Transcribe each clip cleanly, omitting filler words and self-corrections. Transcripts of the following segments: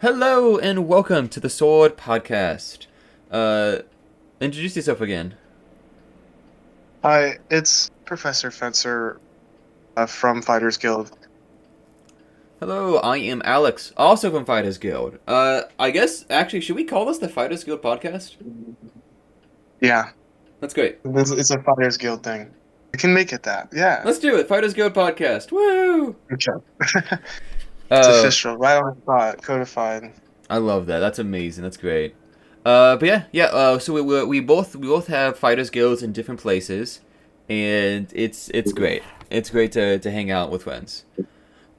Hello and welcome to the Sword Podcast. Introduce yourself again. Hi, it's Professor Fencer from Fighters Guild. Hello, I am Alex, also from Fighters Guild. I guess, actually, should we call this the Fighters Guild Podcast? Yeah, That's great. it's a Fighters Guild thing. We can make it that. Yeah. Let's do it, Fighters Guild Podcast. Woo! Good job. It's Uh, official. Right on the spot. Codified. I love that. That's amazing. That's great. But yeah. So we both have Fighters Guilds in different places, and it's great. It's great to hang out with friends.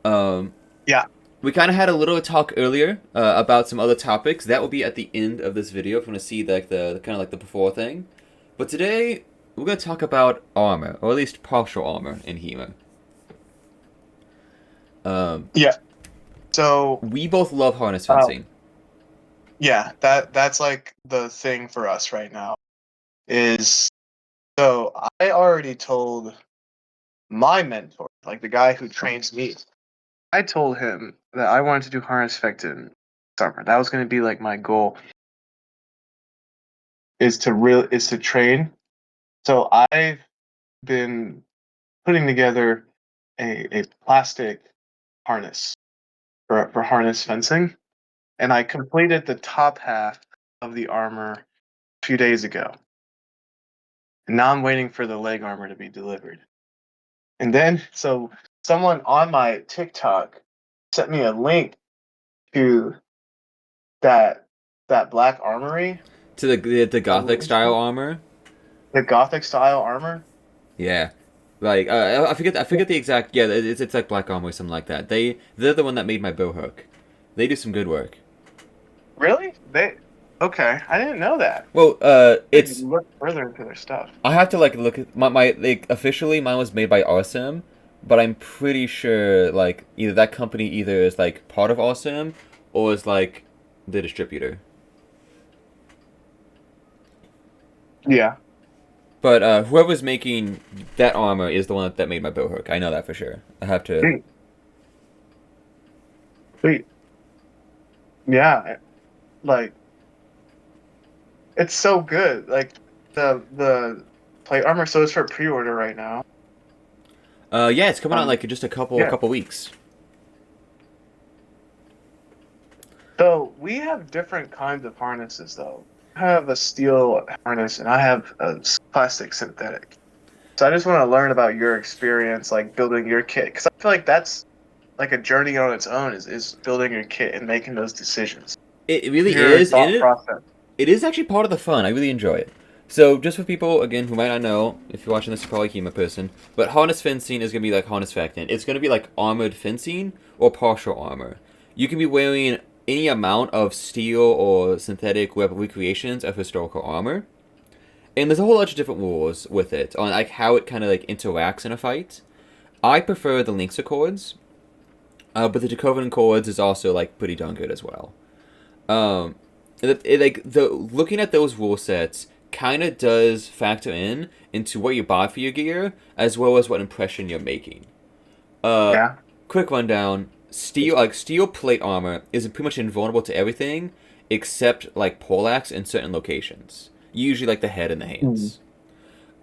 Um, Yeah. We kind of had a little talk earlier about some other topics. That will be at the end of this video if you want to see the kind of like the before thing. But today we're going to talk about armor, or at least partial armor in HEMA. Yeah. So, We both love harness uh, fencing. yeah, that's like the thing for us right now. Is so I already told my mentor, like the guy who trains me. I told him that I wanted to do Harnessfechtan summer. That was going to be like my goal. Is to train. So I've been putting together a plastic harness for harness fencing, and I completed the top half of the armor a few days ago. And now I'm waiting for the leg armor to be delivered. And then, so someone on my TikTok sent me a link to that that black armory, To the gothic style armor. the gothic style armor. Yeah. Like I forget the exact, yeah, it's like black armor or something like that. They're the one that made my bow hook. They do some good work. Really? They okay? I didn't know that. Well, I need to it's look further into their stuff. I have to like look at my like officially mine was made by Awesome, but I'm pretty sure like either that company either is like part of Awesome or is like the distributor. Yeah. But whoever's making that armor is the one that made my bow hook. I know that for sure. I have to. Hmm. Sweet. Yeah. Like it's so good. Like the plate armor, so it's for pre-order right now. Yeah, it's coming out like in just a couple Yeah. couple weeks. So we have different kinds of harnesses though. I have a steel harness and I have a plastic synthetic. So I just want to learn about your experience, like building your kit, because I feel like that's like a journey on its own. Is building your kit and making those decisions. It really Your is, and thought process. it is actually part of the fun. I really enjoy it. So, just for people, again, who might not know, if you're watching this, you're probably a HEMA person, but harness fencing is going to be like Harnessfechtan. It's going to be like armored fencing or partial armor. You can be wearing any amount of steel or synthetic web recreations of historical armor. And there's a whole bunch of different rules with it on like how it kind of like interacts in a fight. I prefer the Lynx Accords, but the Jacovan Accords is also like pretty darn good as well. Um, like the looking at those rule sets kind of does factor into what you buy for your gear as well as what impression you're making. Uh, Yeah. Quick rundown: steel plate armor is pretty much invulnerable to everything except like poleaxe in certain locations, usually like the head and the Mm. hands.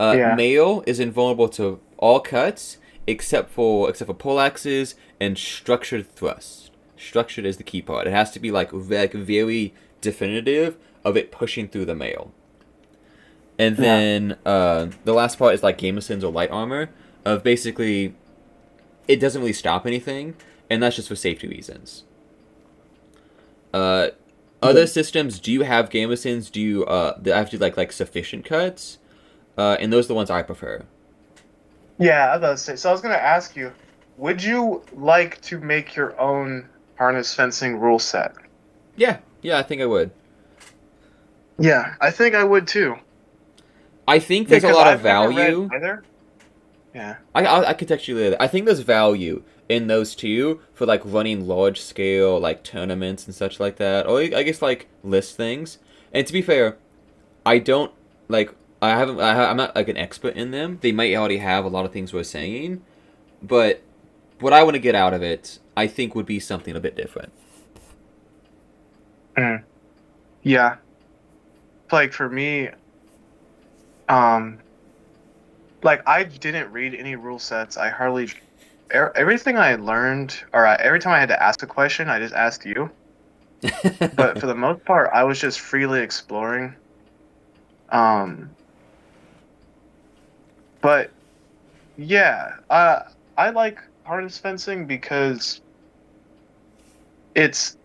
Yeah. Mail is invulnerable to all cuts except for poleaxes and structured thrust. Structured is the key part. It has to be like very definitive of it pushing through the mail. And Yeah. then the last part is like gamisons or light armor. Of basically, it doesn't really stop anything, and that's just for safety reasons. Uh, Other systems do have gamisons. Do have to like sufficient cuts, and those are the ones I prefer. Yeah, I was about to say. So I was gonna ask you, would you like to make your own harness fencing rule set? Yeah, I think I would. Yeah, I think I would too. I think there's a Because lot of I've never read value. either. Yeah. I could textually. I think there's value in those two for like running large scale like tournaments and such like that, or I guess like list things. And to be fair, I don't like. I haven't. I'm not like an expert in them. They might already have a lot of things we're saying, but what I want to get out of it, I think, would be something a bit different. Mm. Yeah. Like for me, um, like I didn't read any rule sets. I hardly everything I learned, or every time I had to ask a question, I just asked you. But for the most part, I was just freely exploring. Um, but yeah, I like harness fencing because it's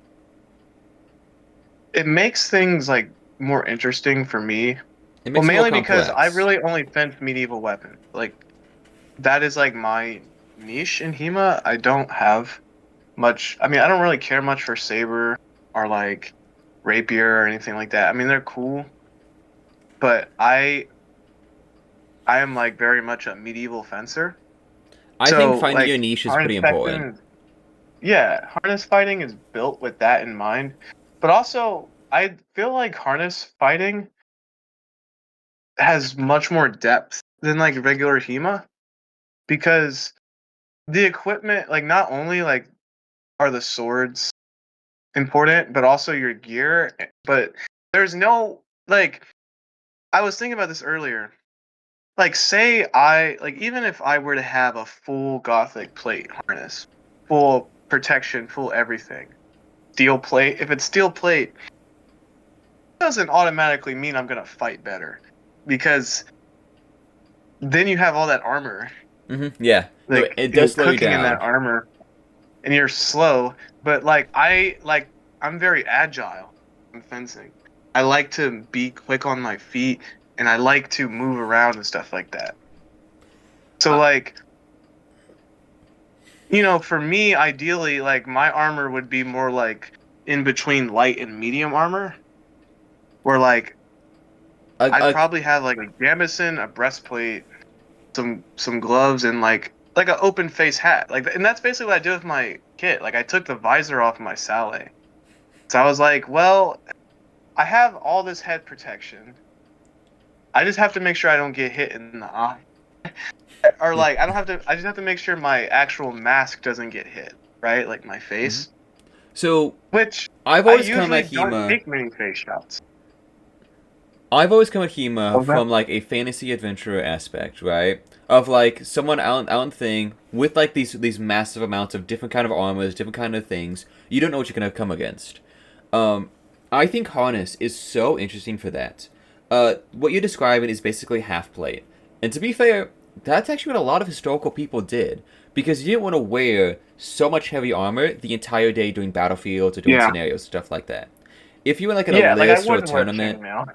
it makes things like more interesting for me. It Well, makes it more mainly because I complex. really only fence medieval weapons. Like that is like my niche in HEMA. I don't have much. I mean, I don't really care much for saber or like rapier or anything like that. I mean, they're cool, but I am like very much a medieval fencer. I think So finding your like niche is harness pretty important. fighting, yeah, harness fighting is built with that in mind. But also, I feel like harness fighting has much more depth than like regular HEMA because the equipment, like not only like are the swords important, but also your gear. But there's no like I was thinking about this earlier. Like say I like even if I were to have a full gothic plate harness, full protection, full everything, steel plate, if it's steel plate, it doesn't automatically mean I'm gonna fight better. Because then you have all that armor. Yeah, Like it you're does slow you cooking in that down. armor and you're slow, but I'm very agile in fencing. I like to be quick on my feet and I like to move around and stuff like that. So I, like, for me ideally like my armor would be more like in between light and medium armor where like I, I'd I, probably have like a gambeson, a breastplate, some gloves and like an open face hat. Like and that's basically what I did with my kit. Like I took the visor off my Saleh. So I was like, well, I have all this head protection. I just have to make sure I don't get hit in the eye. Or yeah. like I just have to make sure my actual mask doesn't get hit, right? Like my hmm face. So Which I've I always come usually at don't HEMA. take many face shots. I've always come at HEMA What was that? from like a fantasy adventurer aspect, right? Of like someone out and thing with like these massive amounts of different kind of armors, different kind of things. You don't know what you're gonna come against. Um, I think harness is so interesting for that. What you're describing is basically half plate, and to be fair, that's actually what a lot of historical people did because you didn't want to wear so much heavy armor the entire day doing battlefields or doing Yeah. scenarios stuff like that. If you were like in a Yeah, like I list or a wouldn't wear tournament, chainmail.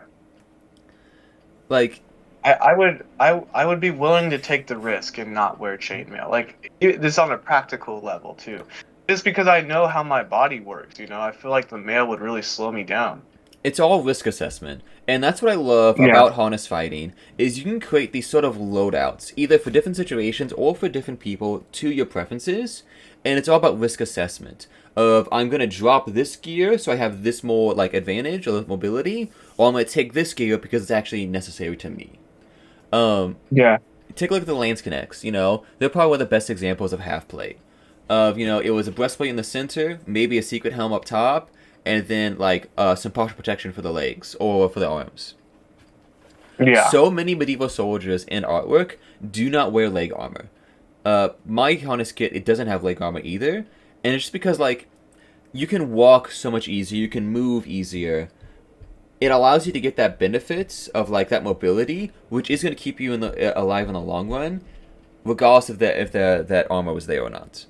like I would be willing to take the risk and not wear chainmail. Like this on a practical level too. Just because I know how my body works, I feel like the mail would really slow me down. it's all risk assessment, and that's what I love Yeah. about harness fighting is you can create these sort of loadouts either for different situations or for different people to your preferences, and it's all about risk assessment of I'm gonna drop this gear so I have this more like advantage or mobility, or I'm gonna take this gear because it's actually necessary to me. Um, Yeah. Take a look at the Lance Connects. They're probably one of the best examples of half plate. It was a breastplate in the center, maybe a secret helm up top, and then like some partial protection for the legs or for the arms. Yeah. So many medieval soldiers in artwork do not wear leg armor. My harness kit it doesn't have leg armor either, and it's just because like you can walk so much easier, you can move easier. It allows you to get that benefits of like that mobility, which is going to keep you alive in the long run, regardless if that armor was there or not.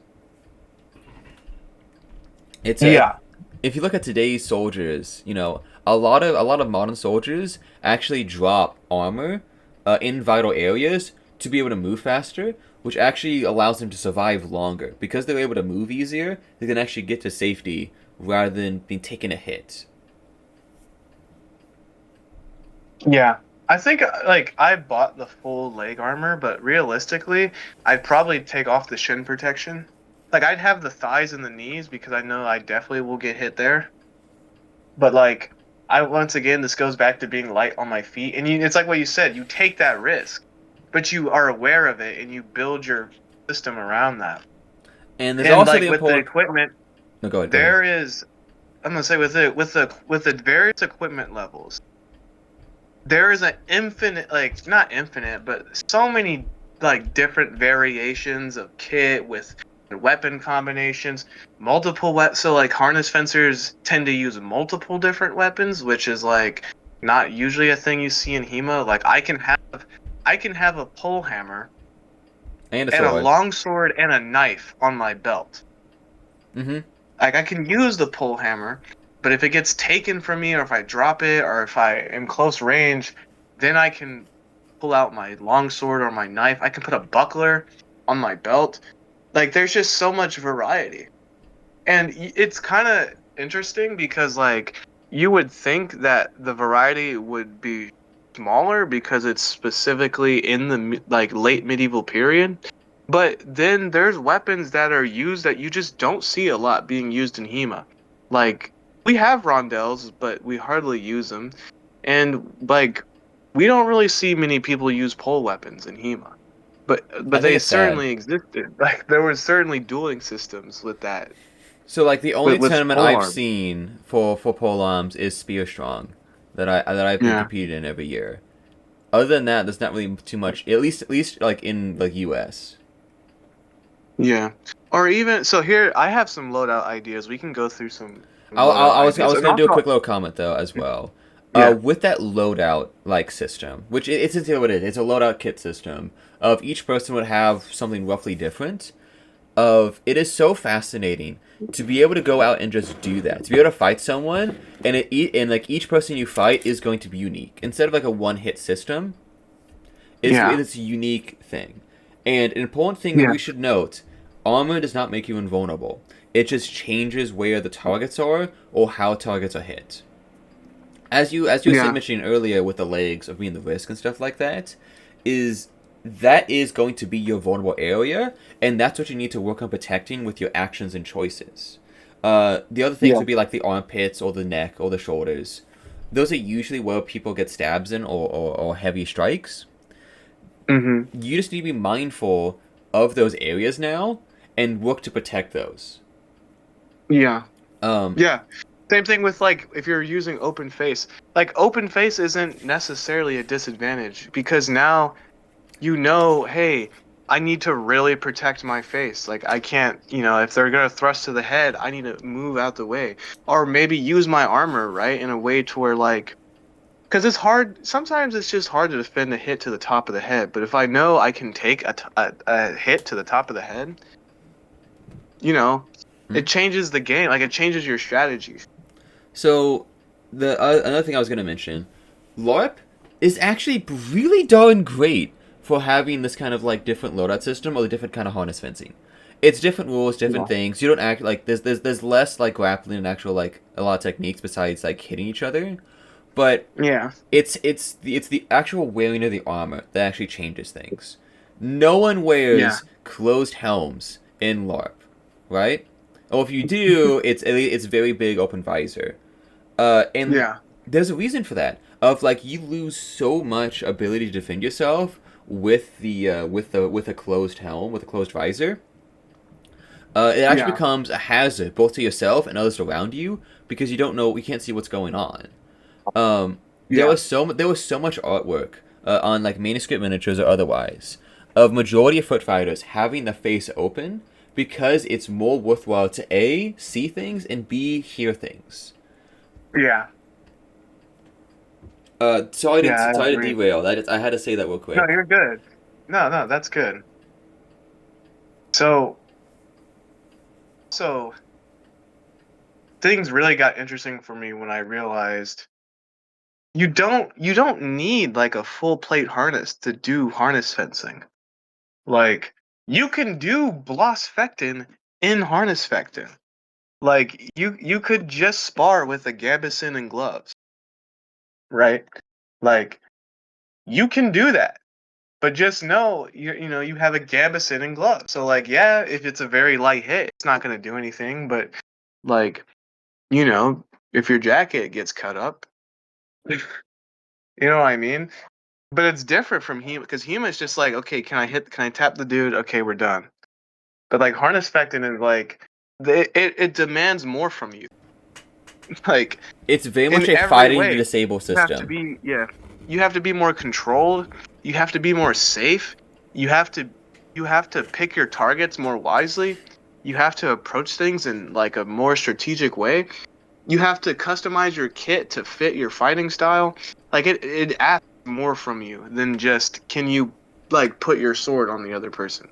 It's a Yeah. If you look at today's soldiers, a lot of modern soldiers actually drop armor in vital areas to be able to move faster, which actually allows them to survive longer because they're able to move easier. They can actually get to safety rather than being taken a hit. Yeah. I think like I bought the full leg armor, but realistically, I'd probably take off the shin protection. Like I'd have the thighs and the knees because I know I definitely will get hit there. But like I once again this goes back to being light on my feet and it's like what you said, you take that risk, but you are aware of it and you build your system around that. And there's And also like the with the important. equipment, No, go ahead. Go ahead. there is I'm gonna say with the various equipment levels, there is an infinite, like not infinite, but so many like different variations of kit with weapon combinations, multiple so like harness fencers tend to use multiple different weapons, which is like not usually a thing you see in HEMA. Like I can have a pole hammer And a and a sword. long sword and a knife on my belt. Mm-hmm. Like I can use the pole hammer, but if it gets taken from me, or if I drop it, or if I am close range, then I can pull out my longsword or my knife. I can put a buckler on my belt. Like there's just so much variety, and it's kind of interesting because like you would think that the variety would be smaller because it's specifically in the like late medieval period. But then there's weapons that are used that you just don't see a lot being used in HEMA. Like we have rondels, but we hardly use them. And like we don't really see many people use pole weapons in HEMA. I But think they it's sad. certainly existed. Like there was certainly dueling systems with that So like the only with tournament pole I've arms. seen for pole arms is Spear Strong, that I've been Yeah. competed in every year. Other than that, there's not really too much. At least like in like U.S. Yeah. Or even so here I have some loadout ideas. We can go through some I, I, loadout I was I ideas. was And gonna do a also quick little comment though as well. yeah. With that loadout like system, which it's essentially what it is. It's a loadout kit system. Of each person would have something roughly different. Of it is so fascinating to be able to go out and just do that. To be able to fight someone and like each person you fight is going to be unique instead of like a one hit system. Yeah. It's a unique thing. And an important thing that Yeah. we should note: armor does not make you invulnerable. It just changes where the targets are or how targets are hit. As you were Yeah. mentioning earlier with the legs of being the risk and stuff like that, is that is going to be your vulnerable area, and that's what you need to work on protecting with your actions and choices. The other things Yeah. would be like the armpits or the neck or the shoulders. Those are usually where people get stabs in or heavy strikes. Mhm. You just need to be mindful of those areas now and work to protect those. Yeah. Um, Yeah. Same thing with like if you're using open face. Like open face isn't necessarily a disadvantage because now you know, hey, I need to really protect my face. Like I can't, if they're gonna thrust to the head, I need to move out the way, or maybe use my armor right in a way to where like, because it's hard. Sometimes it's just hard to defend a hit to the top of the head. But if I know I can take a hit to the top of the head, you know, hmm? it changes the game. Like it changes your strategy. So, the another thing I was going to mention, LARP is actually really darn great for having this kind of like different loadout system or the different kind of harness fencing. It's different rules, different Yeah. things. You don't act like there's less like grappling and actual like a lot of techniques besides like hitting each other, but Yeah. it's the actual wearing of the armor that actually changes things. No one Yeah. wears closed helms in LARP, right? Or if you do, it's very big open visor. And Yeah. there's a reason for that. Of like you lose so much ability to defend yourself with with a closed helm with a closed visor. It actually Yeah. becomes a hazard both to yourself and others around you because you can't see what's going on. Yeah. There was so much artwork on like manuscript miniatures or otherwise of majority of foot fighters having the face open because it's more worthwhile to A, see things, and B, hear things. Yeah. Yeah. I Sorry to agree. derail. I had to say that real No, quick. you're good. No, no, that's good. So, so things really got interesting for me when I realized you don't need like a full plate harness to do harness fencing. Like you can do Blossfectin in Harnessfechtan. Like you could just spar with a gambeson and gloves, right? Like you can do that. But just know you have a gambeson and gloves. So like yeah, if it's a very light hit, it's not gonna do anything, but like, you know, if your jacket gets cut up, you know what I mean? But it's different from HEMA because HEMA is just like, okay, can I tap the dude? Okay, we're done. But like Harness Fectin is like, it demands more from you. Like It's very much in a every fighting the way, disable you have to system. be yeah. You have to be more controlled. You have to be more safe. You have to you have to pick your targets more wisely. You have to approach things in like a more strategic way. You have to customize your kit to fit your fighting style. Like it asks more from you than just can you like put your sword on the other person.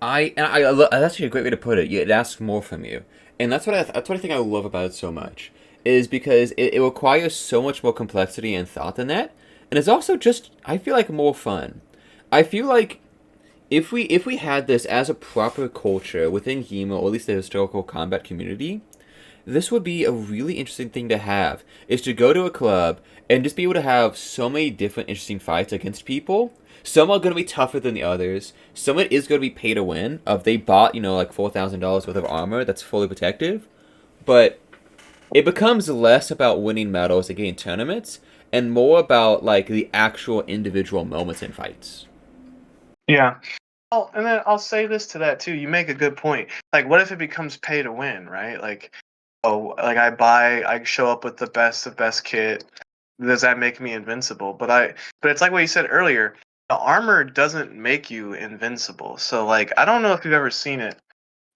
That's actually a great way to put it. It asks more from you, and that's what I think I love about it so much, is because it requires so much more complexity and thought than that, and it's also just I feel like more fun. I feel like if we had this as a proper culture within HEMA, or at least the historical combat community, this would be a really interesting thing to have. Is to go to a club and just be able to have so many different interesting fights against people. Some are going to be tougher than the others. Some of it is going to be pay to win. Of they bought like $4,000 worth of armor that's fully protective, but it becomes less about winning medals and getting tournaments, and more about like the actual individual moments in fights. Yeah. Oh, and then I'll say this to that too. You make a good point. Like, what if it becomes pay to win, right? Like, oh, like I show up with the best of best kit. Does that make me invincible? But it's like what you said earlier. The armor doesn't make you invincible. So, like, I don't know if you've ever seen it,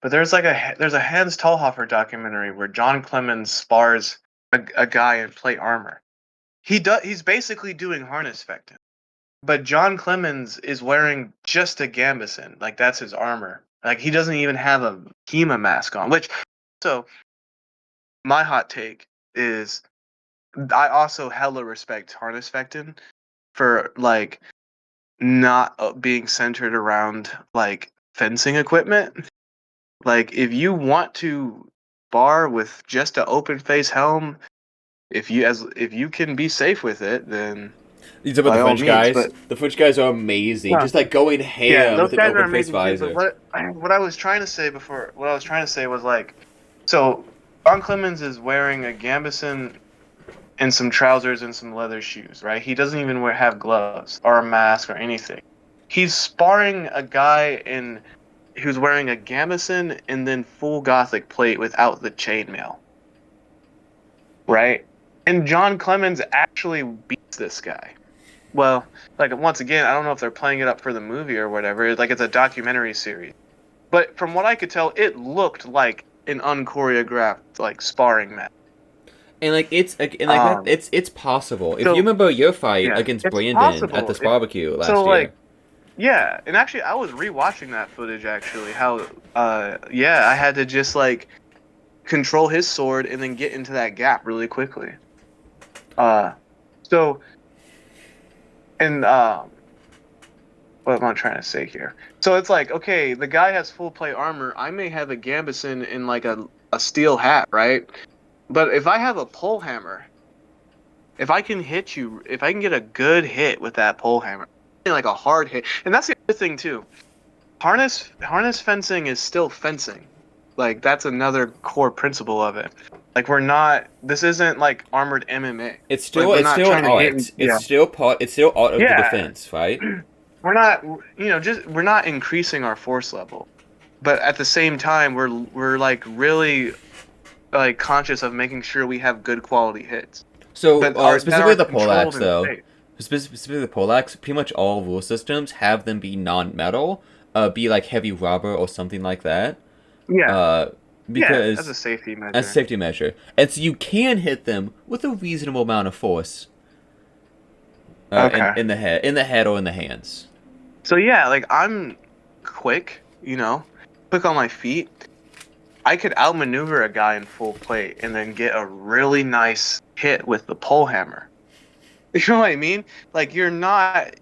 but there's a Hans Tallhofer documentary where John Clemens spars a guy in plate armor. He's basically doing Harnessfechtan. But John Clemens is wearing just a gambeson. Like that's his armor. Like he doesn't even have a HEMA mask on. Which, so my hot take is I also hella respect Harnessfechtan for like not being centered around like fencing equipment. Like if you want to bar with just an open face helm, if you can be safe with it, then These are about the by all French means. guys. But The French guys are amazing. yeah. Just like going Yeah, ham those with an guys are open face amazing too. But visor. what I was trying to say before, what I was trying to say was like, so John Clemens is wearing a gambeson and some trousers and some leather shoes, right? He doesn't even have gloves or a mask or anything. He's sparring a guy in who's wearing a gambeson and then full gothic plate without the chainmail, right? And John Clemens actually beats this guy. Well, like once again, I don't know if they're playing it up for the movie or whatever. Like it's a documentary series. But from what I could tell, it looked like an unchoreographed like sparring match. And like that, Um, it's possible. If you so remember your fight yeah, against it's Brandon at possible. this It, barbecue so last year, like yeah, and actually I was rewatching that footage actually. How yeah, I had to just like control his sword and then get into that gap really quickly. Uh, so and what am I trying to say here? So it's like, okay, the guy has full plate armor. I may have a gambeson in like a steel hat, right? But if I have a pole hammer, if I can hit you, if I can get a good hit with that pole hammer, like a hard hit, and that's the other thing too. Harness fencing is still fencing. Like that's another core principle of it. Like we're not. This isn't like armored MMA. Like we're it's not still an trying to hit. art. Yeah. It's still art of the Yeah. defense, right? We're not. Just we're not increasing our force level, but at the same time, we're like really like conscious of making sure we have good quality hits So that are specifically the controlled poleaxe and though, safe. specifically the poleaxe, pretty much all rule systems have them be non-metal, be like heavy rubber or something like that. Yeah, Uh, yeah, as a because safety as a measure. safety measure, and so you can hit them with a reasonable amount of force Okay. in the head or in the hands. So yeah, like I'm quick, quick on my feet. I could outmaneuver a guy in full plate and then get a really nice hit with the pole hammer. You know what I mean? Like you're not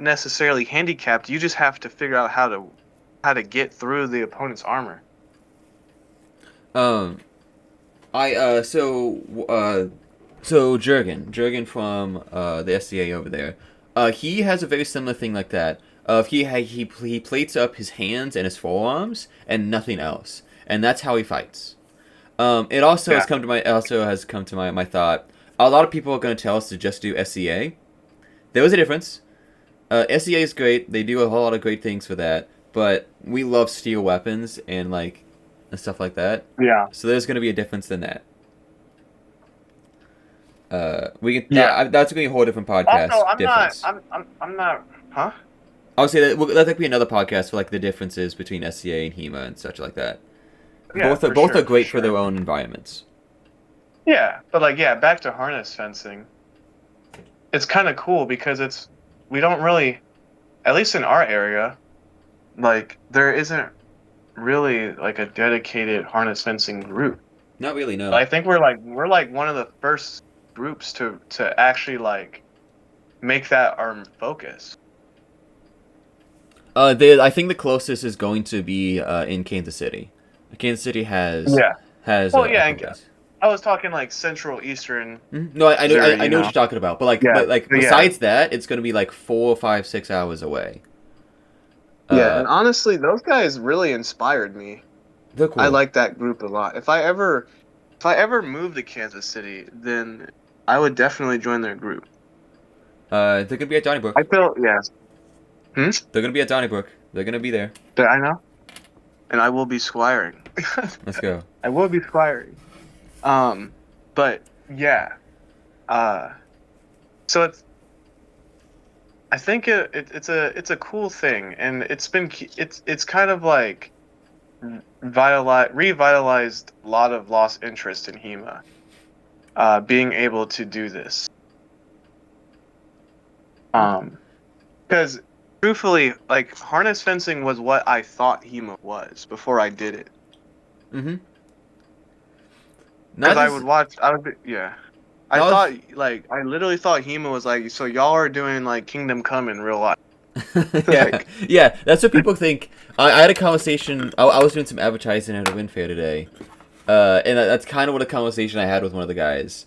necessarily handicapped. You just have to figure out how to get through the opponent's armor. Um, I so Jurgen from the SCA over there, he has a very similar thing like that. He plates up his hands and his forearms and nothing else, and that's how he fights. It Yeah. also has come to my thought. A lot of people are going to tell us to just do SCA. There was a difference. SCA is great. They do a whole lot of great things for that. But we love steel weapons and like and stuff like that. Yeah. So there's going to be a difference in that. We can Yeah. that's going to be a whole different Also, podcast I'm not. difference. I'm not. Huh? I would say that that'll be another podcast for like the differences between SCA and HEMA and such like that. Yeah, for Both are sure, for great for their sure. own environments. Yeah, but like, yeah, back to harness fencing. It's kind of cool because we don't really, at least in our area, like there isn't really like a dedicated harness fencing group. Not really, But no. I think we're like one of the first groups to actually like make that our focus. I think the closest is going to be in Kansas City. Kansas City Yeah. has Well, a yeah, couple guys. I was talking like Central Eastern No, Missouri, I know what you're talking about, but like Yeah, like yeah, besides that, it's going to be like 4, 5, 6 hours away. yeah. Uh, And honestly, those guys really inspired me. they're I cool. like that group a lot. If I ever move to Kansas City, then I would definitely join their group. They're going to be at I Donnybrook. feel yes. They're going to be at Donnybrook. They're going to be there. But I know, and I will be squiring. Let's go. I will be squiring. But yeah. Uh, so I think it's a cool thing, and it's kind of like revitalized a lot of lost interest in HEMA. Being able to do this. Because truthfully, like harness fencing was what I thought HEMA was before I did it. Mm-hmm. Because Not as yeah. I not thought I literally thought HEMA was like, so y'all are doing like Kingdom Come in real life. yeah, yeah. That's what people think. I had a conversation. I was doing some advertising at a Win Fair today, and that's kind of what a conversation I had with one of the guys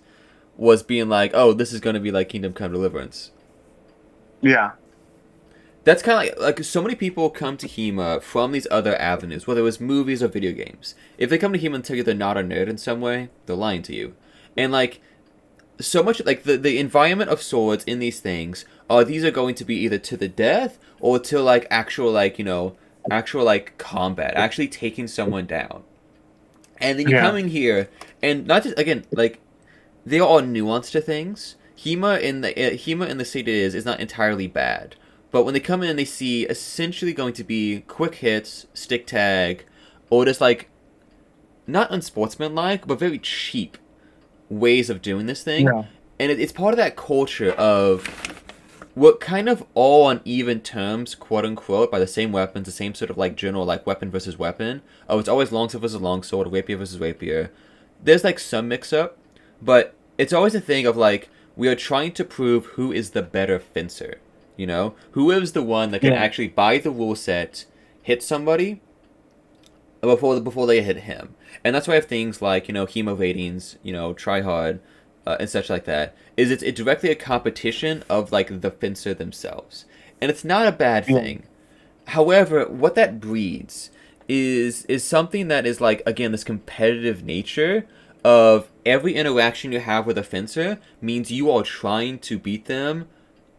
was being like, "Oh, this is going to be like Kingdom Come Deliverance." Yeah. That's kind of like so many people come to HEMA from these other avenues, whether it was movies or video games. If they come to HEMA and tell you they're not a nerd in some way, they're lying to you. And like so much like the environment of swords in these things these are going to be either to the death or to like actual like actual like combat, actually taking someone down. And then you Yeah. come in here and not just again like there are nuance to things. HEMA in the state it is not entirely bad, but when they come in and they see essentially going to be quick hits, stick tag, or just like not unsportsmanlike but very cheap ways of doing this thing, Yeah. and it's part of that culture of what kind of all on even terms, quote unquote, by the same weapons, the same sort of like general like weapon versus weapon. Oh, it's always longsword versus longsword, rapier versus rapier. There's like some mix up, but it's always a thing of like we are trying to prove who is the better fencer. You know, who is the one that can Yeah. actually buy the rule set, hit somebody before they hit him. And that's why I have things like hemo ratings, try hard, and such like that. Is it's directly a competition of like the fencer themselves, and it's not a bad Yeah. thing. However, what that breeds is something that is like again this competitive nature of every interaction you have with a fencer means you are trying to beat them.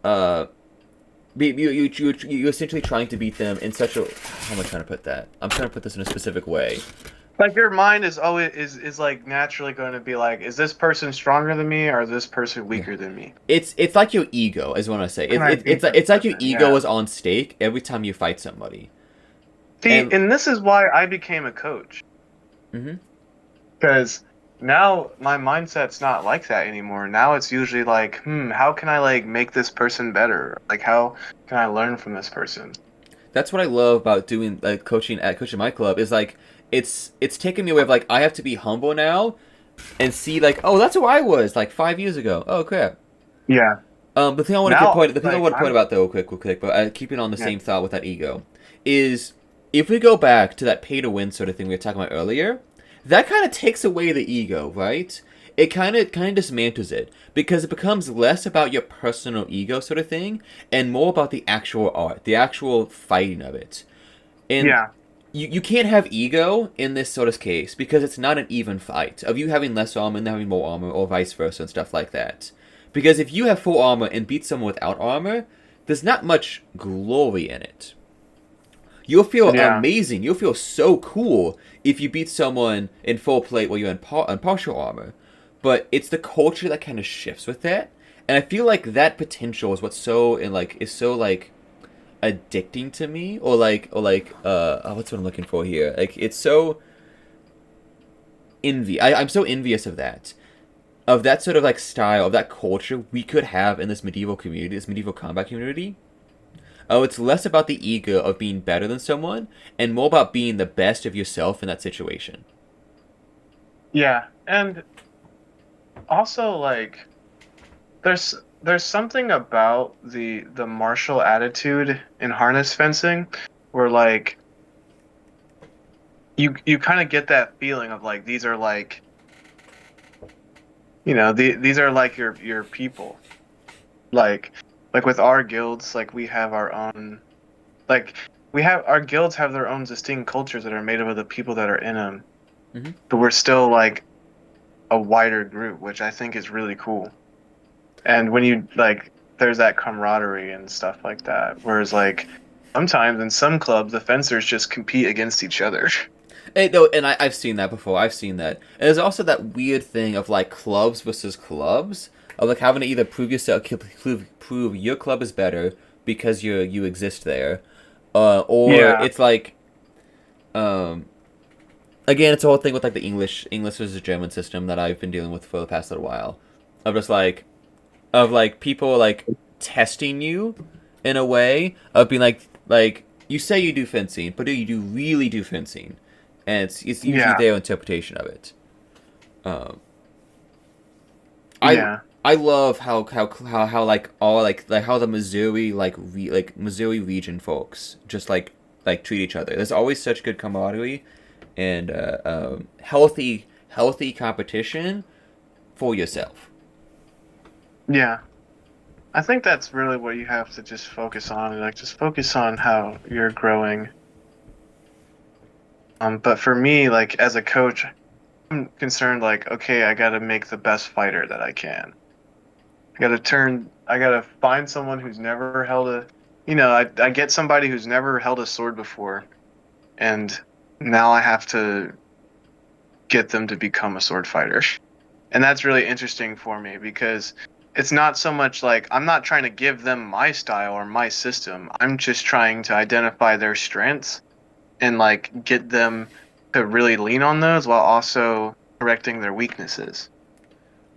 Uh, you're essentially trying to beat them in such a how am I trying to put that? I'm trying to put this in a specific way. Like your mind is always is like naturally going to be like, is this person stronger than me or is this person Yeah. weaker than me? It's like your ego, is what I say. Can I beat this It's like your person? ego Yeah. is on stake every time you fight somebody. See, And and this is why I became a coach. hmm Because now my mindset's not like that anymore. Now it's usually like, how can I like make this person better? Like how can I learn from this person? that's what I love about doing like coaching my club is like it's taken me away of like I have to be humble now and see like oh that's who I was like 5 years ago. Oh crap. Yeah. The thing I want to Now the thing I like want to point I'm about though, real quick, but keeping on the yeah. same thought with that ego, is if we go back to that pay to win sort of thing we were talking about earlier, that kind of takes away the ego, right? It kind of dismantles it because it becomes less about your personal ego sort of thing and more about the actual art, the actual fighting of it. And Yeah. you can't have ego in this sort of case because it's not an even fight of you having less armor and them having more armor or vice versa and stuff like that. Because if you have full armor and beat someone without armor, there's not much glory in it. You'll feel Yeah. amazing. You'll feel so cool if you beat someone in full plate while you're in partial armor. But it's the culture that kind of shifts with that, and I feel like that potential is what's so in like is so like addicting to me, or what's what I'm looking for here? Like it's so I'm so envious of that sort of like style of that culture we could have in this medieval community, this medieval combat community. Oh, it's less about the ego of being better than someone and more about being the best of yourself in that situation. Yeah. And also like there's something about the martial attitude in harness fencing where like you kind of get that feeling of like these are like these are like your people like with our guilds like we have our own like we have our guilds have their own distinct cultures that are made up of the people that are in them, Hmm. but we're still like a wider group, which I think is really cool. And when you like there's that camaraderie and stuff like that, whereas like sometimes in some clubs the fencers just compete against each other. No, and I've seen that before. I've seen that. And there's also that weird thing of like clubs versus clubs, of like having to either prove yourself, prove your club is better because you exist there, or Yeah. it's like, um, again, it's a whole thing with like the English versus German system that I've been dealing with for the past little while, of just like people like testing you in a way of being like you say you do fencing, but do you do really do fencing? And it's usually Yeah. their interpretation of it. Um, I Yeah. I love how like all like how the Missouri like Missouri region folks just like treat each other. There's always such good camaraderie and healthy competition for yourself. Yeah. I think that's really what you have to just focus on, like just focus on how you're growing. But for me, like as a coach, I'm concerned like, okay, I gotta make the best fighter that I can. I gotta find someone who's never held a, I get somebody who's never held a sword before, and now I have to get them to become a sword fighter. And that's really interesting for me because it's not so much like I'm not trying to give them my style or my system. I'm just trying to identify their strengths and like get them to really lean on those while also correcting their weaknesses.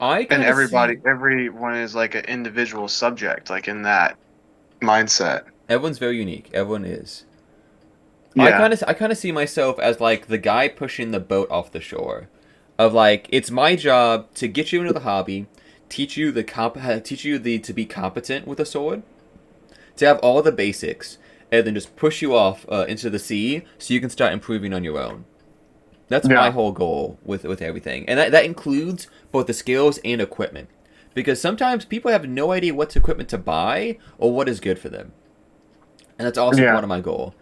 I And kind of see everyone is like an individual subject, like in that mindset. everyone's very unique. Everyone is. Yeah. I kind of see myself as like the guy pushing the boat off the shore, of like it's my job to get you into the hobby, teach you the to be competent with a sword, to have all the basics, and then just push you off into the sea so you can start improving on your own. That's my Yeah. whole goal with everything, and that includes both the skills and equipment, because sometimes people have no idea what's equipment to buy or what is good for them, and that's also Yeah. part of my goal.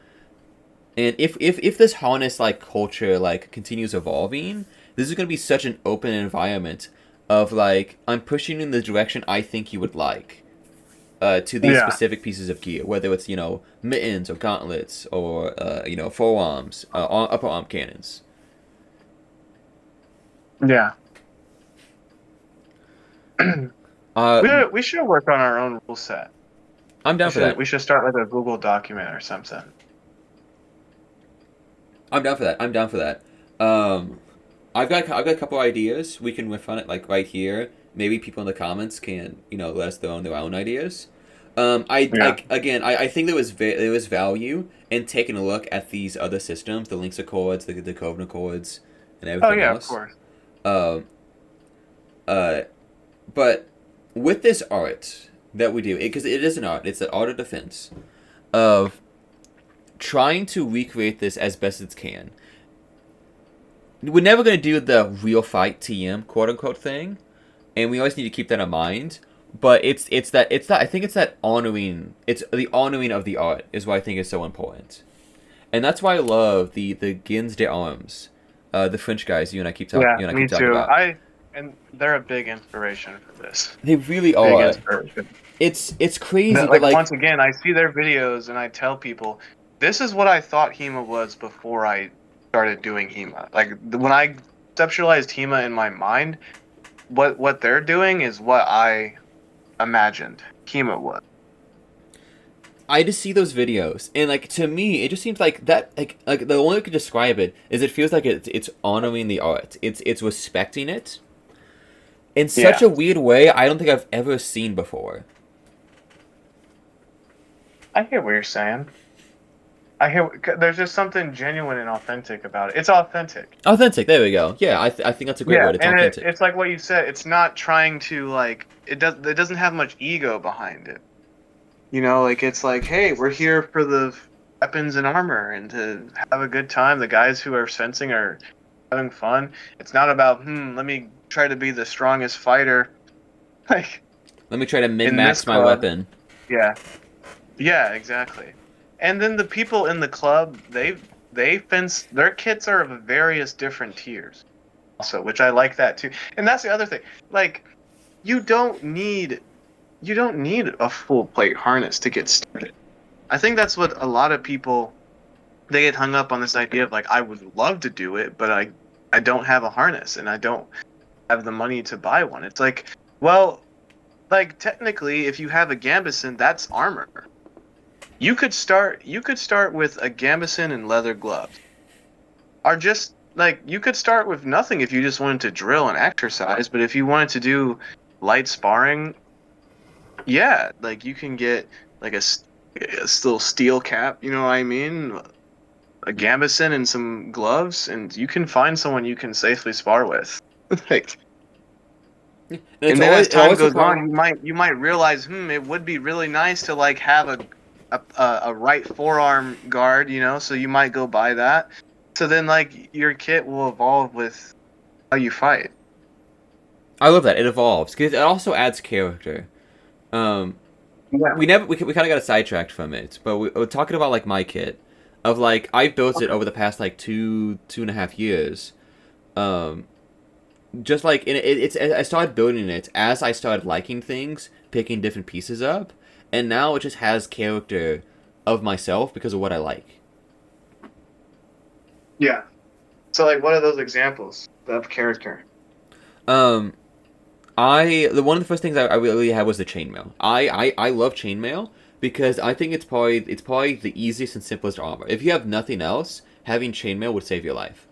And if this harness like culture like continues evolving, this is going to be such an open environment of like I'm pushing you in the direction I think you would like to these Yeah. specific pieces of gear, whether it's mittens or gauntlets or forearms, upper arm cannons. Yeah. Uh, We should work on our own rule set. I'm down for that. We should start like a Google document or something. I'm down for that. I'm down for that. Um, I've got a couple ideas. We can riff on it like right here. Maybe people in the comments can let us throw in their own ideas. Yeah. I think there was value in taking a look at these other systems, the Lynx Accords, the Coven Accords, and Oh everything yeah, of else. course. Um, uh, but with this art that we do, because it is an art, it's an art of defense of trying to recreate this as best as it can. We're never going to do the real fight TM quote unquote thing, and we always need to keep that in mind. But it's that I think it's that honoring. It's the honoring of the art is what I think is so important, and that's why I love the Gins de Arms, the French guys Yeah, you and I keep me talking too. about. And they're a big inspiration for this. They really Big are. inspiration. It's crazy, That but like like once again, I see their videos and I tell people, this is what I thought HEMA was before I started doing HEMA. Like when I conceptualized HEMA in my mind, what they're doing is what I imagined HEMA was. I just see those videos, and like to me, it just seems like that. Like the only way I could describe it is it feels like it's honoring the art. It's respecting it in such Yeah, a weird way. I don't think I've ever seen before. I hear what you're saying. I hear there's just something genuine and authentic about it. It's authentic. Authentic. There we go. Yeah, I think that's a great Yeah, word. It's and authentic. it's like what you said. It's not trying to like it doesn't have much ego behind it. You know, like it's like, hey, we're here for the weapons and armor and to have a good time. The guys who are fencing are having fun. It's not about, let me try to be the strongest fighter. Like Let me try to min in this max my club. weapon. Yeah. Yeah, exactly. And then the people in the club, they fence their kits are of various different tiers also, which I like that too. And that's the other thing. Like you don't need you don't need a full plate harness to get started. I think that's what a lot of people they get hung up on this idea of like I would love to do it, but I don't have a harness and I don't have the money to buy one. It's like, well, like technically if you have a gambeson, that's armor. You could start with a gambeson and leather gloves. Or just like you could start with nothing if you just wanted to drill and exercise, but if you wanted to do light sparring, yeah, like you can get like a little steel cap, you know what I mean? A gambeson and some gloves, and you can find someone you can safely spar with. Like, And and then as it time always goes requires. on, you might realize, it would be really nice to like have a right forearm guard, so you might go buy that. So then like your kit will evolve with how you fight. I love that it evolves because it also adds character. Um, Yeah. we kind of got sidetracked from it, but we're talking about like my kit of like I built it Okay. over the past like 2.5 years. Um, just like I started building it as I started liking things, picking different pieces up, and now it just has character of myself because of what I like. Yeah. So like, what are those examples of character? Um, the one of the first things I really had was the chainmail. I love chainmail because I think it's probably the easiest and simplest armor. If you have nothing else, having chainmail would save your life.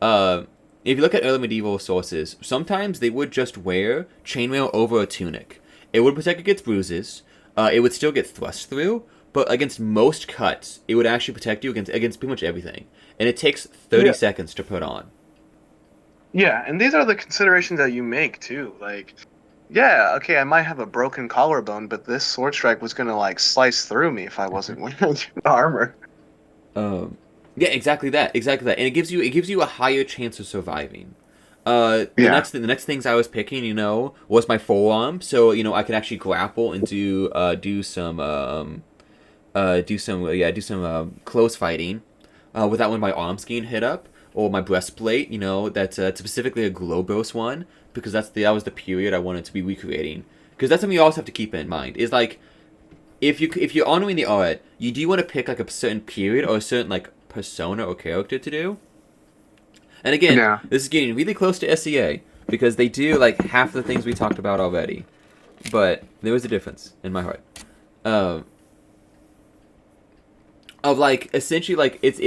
Uh, if you look at early medieval sources, sometimes they would just wear chainmail over a tunic. It would protect against bruises. It would still get thrust through, but against most cuts, it would actually protect you against pretty much everything. And it takes 30 Yeah. seconds to put on. Yeah, and these are the considerations that you make too. Like, yeah, okay, I might have a broken collarbone, but this sword strike was gonna like slice through me if I wasn't wearing the armor. Um, yeah, exactly that, and it gives you a higher chance of surviving. Yeah. The next things I was picking, was my forearm, so I could actually grapple and do some close fighting, without when my arms getting hit up or my breastplate. That's specifically a Globos one because that was the period I wanted to be recreating. Because that's something you also have to keep in mind. Is like if you're honoring the art, you do want to pick like a certain period or a certain like persona or character to do. And again, Yeah. this is getting really close to SEA because they do like half the things we talked about already. But there was a difference in my heart. Um, of like essentially like it's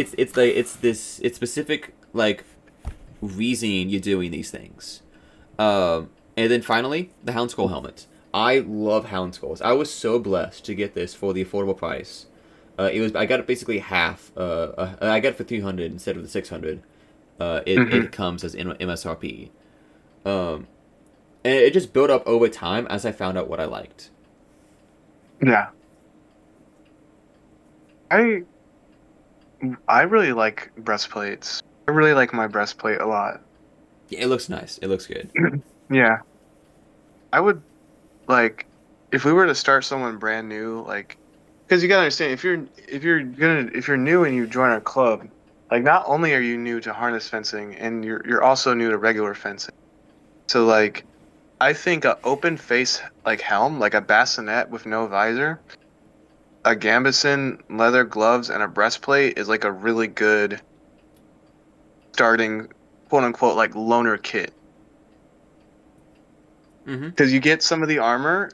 specific like reason you're doing these things. And then finally, the Hound Skull helmet. I love Hound Skulls. I was so blessed to get this for the affordable price. I got it basically half. I got it for 300 instead of the 600. It Hmm. comes as MSRP. Um, and it just built up over time as I found out what I liked. Yeah. I I really like breastplates. I really like my breastplate a lot. Yeah, it looks nice. It looks good. Yeah. I would like if we were to start someone brand new, like because you gotta understand if you're new and you join our club, like not only are you new to harness fencing and you're also new to regular fencing. So like I think a open face like helm, like a bassinet with no visor, a gambeson, leather gloves, and a breastplate is like a really good starting, quote unquote, like loner kit. Mm-hmm. Because you get some of the armor,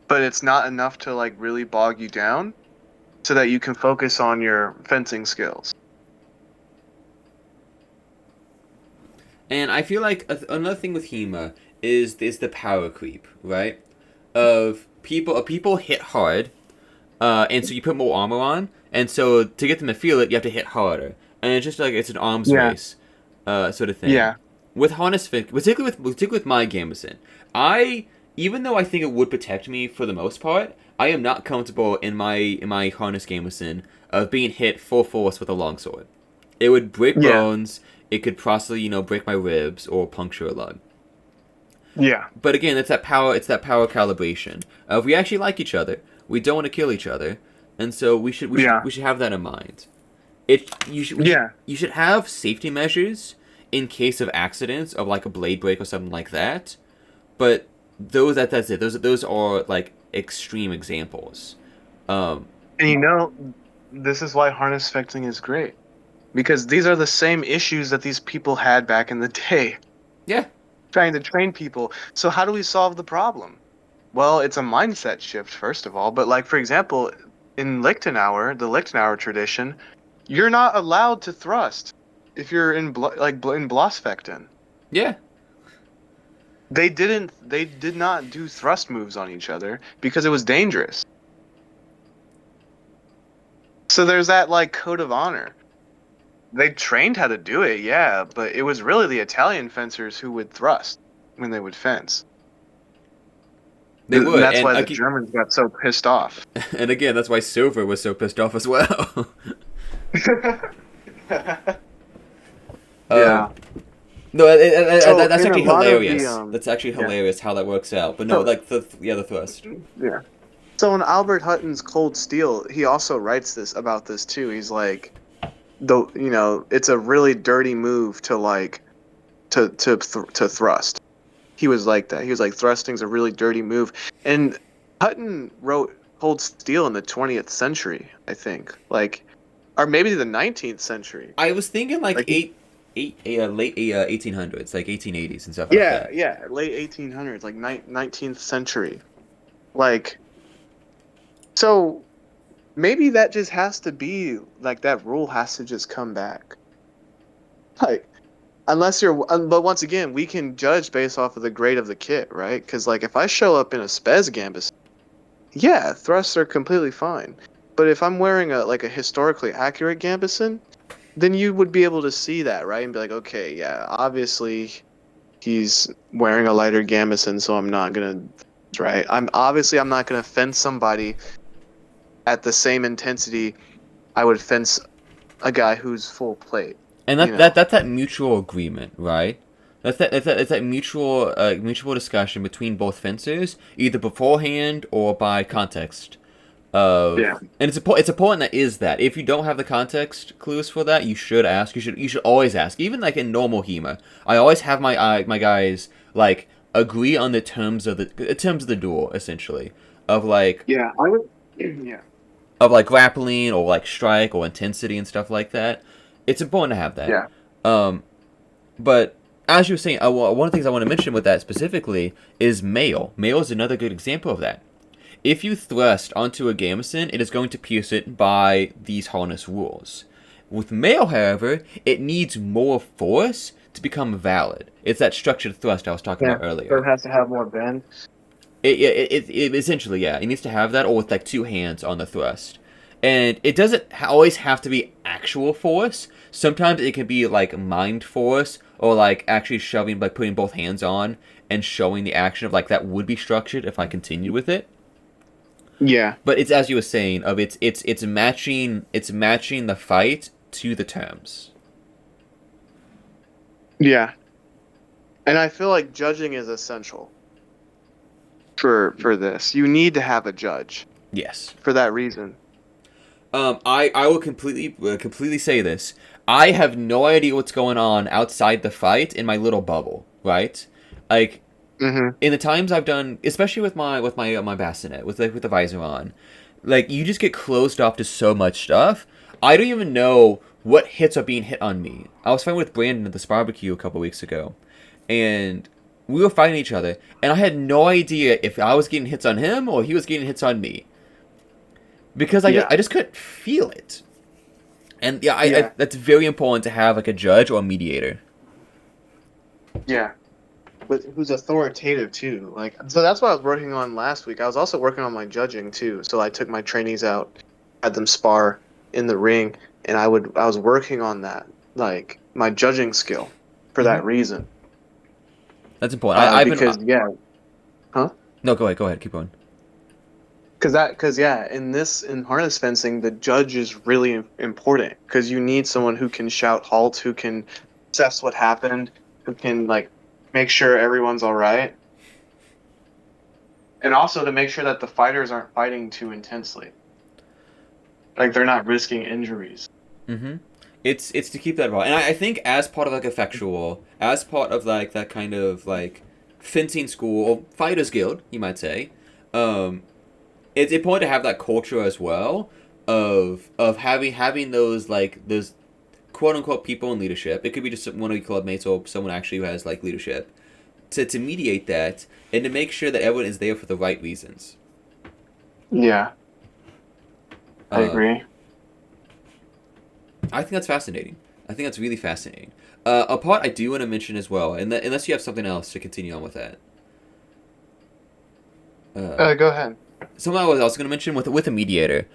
but it's not enough to like really bog you down so that you can focus on your fencing skills. And I feel like another thing with HEMA is the power creep, right? Of people hit hard, and so you put more armor on, and so to get them to feel it, you have to hit harder, and it's just like it's an arms Yeah. race, sort of thing. Yeah. With particularly with my Gambeson, I even though I think it would protect me for the most part, I am not comfortable in my harness Gambeson of being hit full force with a longsword. It would break Yeah. bones. It could possibly break my ribs or puncture a lung. Yeah. But again, it's that power. It's that power calibration. If we actually like each other, we don't want to kill each other, and so we should we should Yeah. we should have that in mind. It you should we should, Yeah. you should have safety measures in case of accidents of like a blade break or something like that. But that's it. Those are like extreme examples. Um, And this is why Harnessfechtan is great. Because these are the same issues that these people had back in the day, yeah, trying to train people. So how do we solve the problem? Well, it's a mindset shift, first of all. But like, for example, in Lichtenauer, the Lichtenauer tradition, you're not allowed to thrust if you're in in Blossfechten. yeah. They did not do thrust moves on each other because it was dangerous. So there's that like code of honor. They trained how to do it, yeah, but it was really the Italian fencers who would thrust when they would fence. They And would, that's why the Germans got so pissed off. and again, that's why Silver was so pissed off as well. um, Yeah. No, So that's in a actually lot of the hilarious. That's actually yeah. hilarious how that works out. But no, So like the thrust. yeah. So in Albert Hutton's Cold Steel, he also writes this about this too. He's like it's a really dirty move to like to thrust. He was like that. He was like thrusting's a really dirty move. And Hutton wrote Cold Steel in the 20th century, I think. Like or maybe the 19th century. I was thinking like Like he, late 1800s, like 1880s and stuff like yeah, that. yeah, late 1800s, like 19th century. Like so maybe that just has to be like that rule has to just come back. Like unless you're but once again, we can judge based off of the grade of the kit, right? Cuz like if I show up in a Spez Gambus, yeah, thrusts are completely fine. But if I'm wearing a historically accurate Gambeson, then you would be able to see that, right? And be like, okay, yeah, obviously he's wearing a lighter Gambeson, so I'm not gonna, right? I'm not gonna fence somebody at the same intensity I would fence a guy who's full plate. And You know? that's that mutual agreement, right? That's that mutual discussion between both fencers, either beforehand or by context. Yeah. And it's important that is that if you don't have the context clues for that, you should ask. You should always ask. Even like in normal HEMA, I always have my guys like agree on the terms of the duel essentially of like Yeah, I would. Yeah. grappling or like strike or intensity and stuff like that. It's important to have that. Yeah. Um, but as you were saying, one of the things I want to mention with that specifically is mail. Mail is another good example of that. If you thrust onto a Gambeson, it is going to pierce it by these harness rules. With mail, however, it needs more force to become valid. It's that structured thrust I was talking Yeah. about So earlier. it has to have more bend. It essentially, yeah, it needs to have that, or with like two hands on the thrust. And it doesn't always have to be actual force. Sometimes it can be like mind force, or like actually shoving, like putting both hands on and showing the action of like that would be structured if I continued with it. Yeah. But it's as you were saying of it's matching the fight to the terms. Yeah. And I feel like judging is essential for this. You need to have a judge Yes. for that reason. I will completely say this. I have no idea what's going on outside the fight in my little bubble, right? Like Mm-hmm. in the times I've done, especially with my bassinet with the visor on, Like, you just get closed off to so much stuff. I don't even know what hits are being hit on me. I was fighting with Brandon at this barbecue a couple weeks ago, and we were fighting each other, and I had no idea if I was getting hits on him or he was getting hits on me because Yeah, I just couldn't feel it. And yeah, yeah, that's very important to have like a judge or a mediator. yeah. But who's authoritative too? Like, so that's what I was working on last week. I was also working on my judging too. So I took my trainees out, had them spar in the ring, and I was working on that, like my judging skill, for Hmm. that reason. That's important. I've been Because yeah, huh? no, go ahead, keep going. Because yeah, in harness fencing, the judge is really important because you need someone who can shout halt, who can assess what happened, who can like make sure everyone's all right, and also to make sure that the fighters aren't fighting too intensely, like they're not risking injuries. Hmm. It's to keep that raw, and I think as part of like effectual, as part of like that kind of like fencing school or fighters guild, you might say, um, it's important to have that culture as well of having those like those quote unquote people in leadership. It could be just one of your club mates or someone actually who has like leadership to mediate that and to make sure that everyone is there for the right reasons. Yeah, I Uh, agree. I think that's fascinating. I think that's really fascinating. A part I do want to mention as well, and that, unless you have something else to continue on with that, uh, Go ahead. something I was also going to mention with a mediator,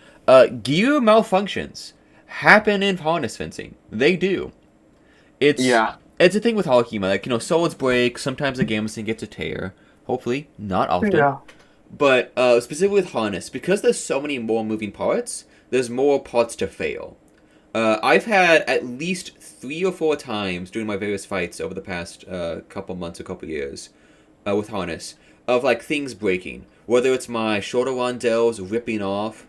gear malfunctions happen in harness fencing. They do. It's Yeah, it's a thing with HEMA. Like, swords break. Sometimes the gaming gets a tear. Hopefully, not often. yeah, But specifically with harness, because there's so many more moving parts, there's more parts to fail. I've had at least 3 or 4 times during my various fights over the past couple months, a couple years, with harness, of like things breaking. Whether it's my shoulder rondelles ripping off,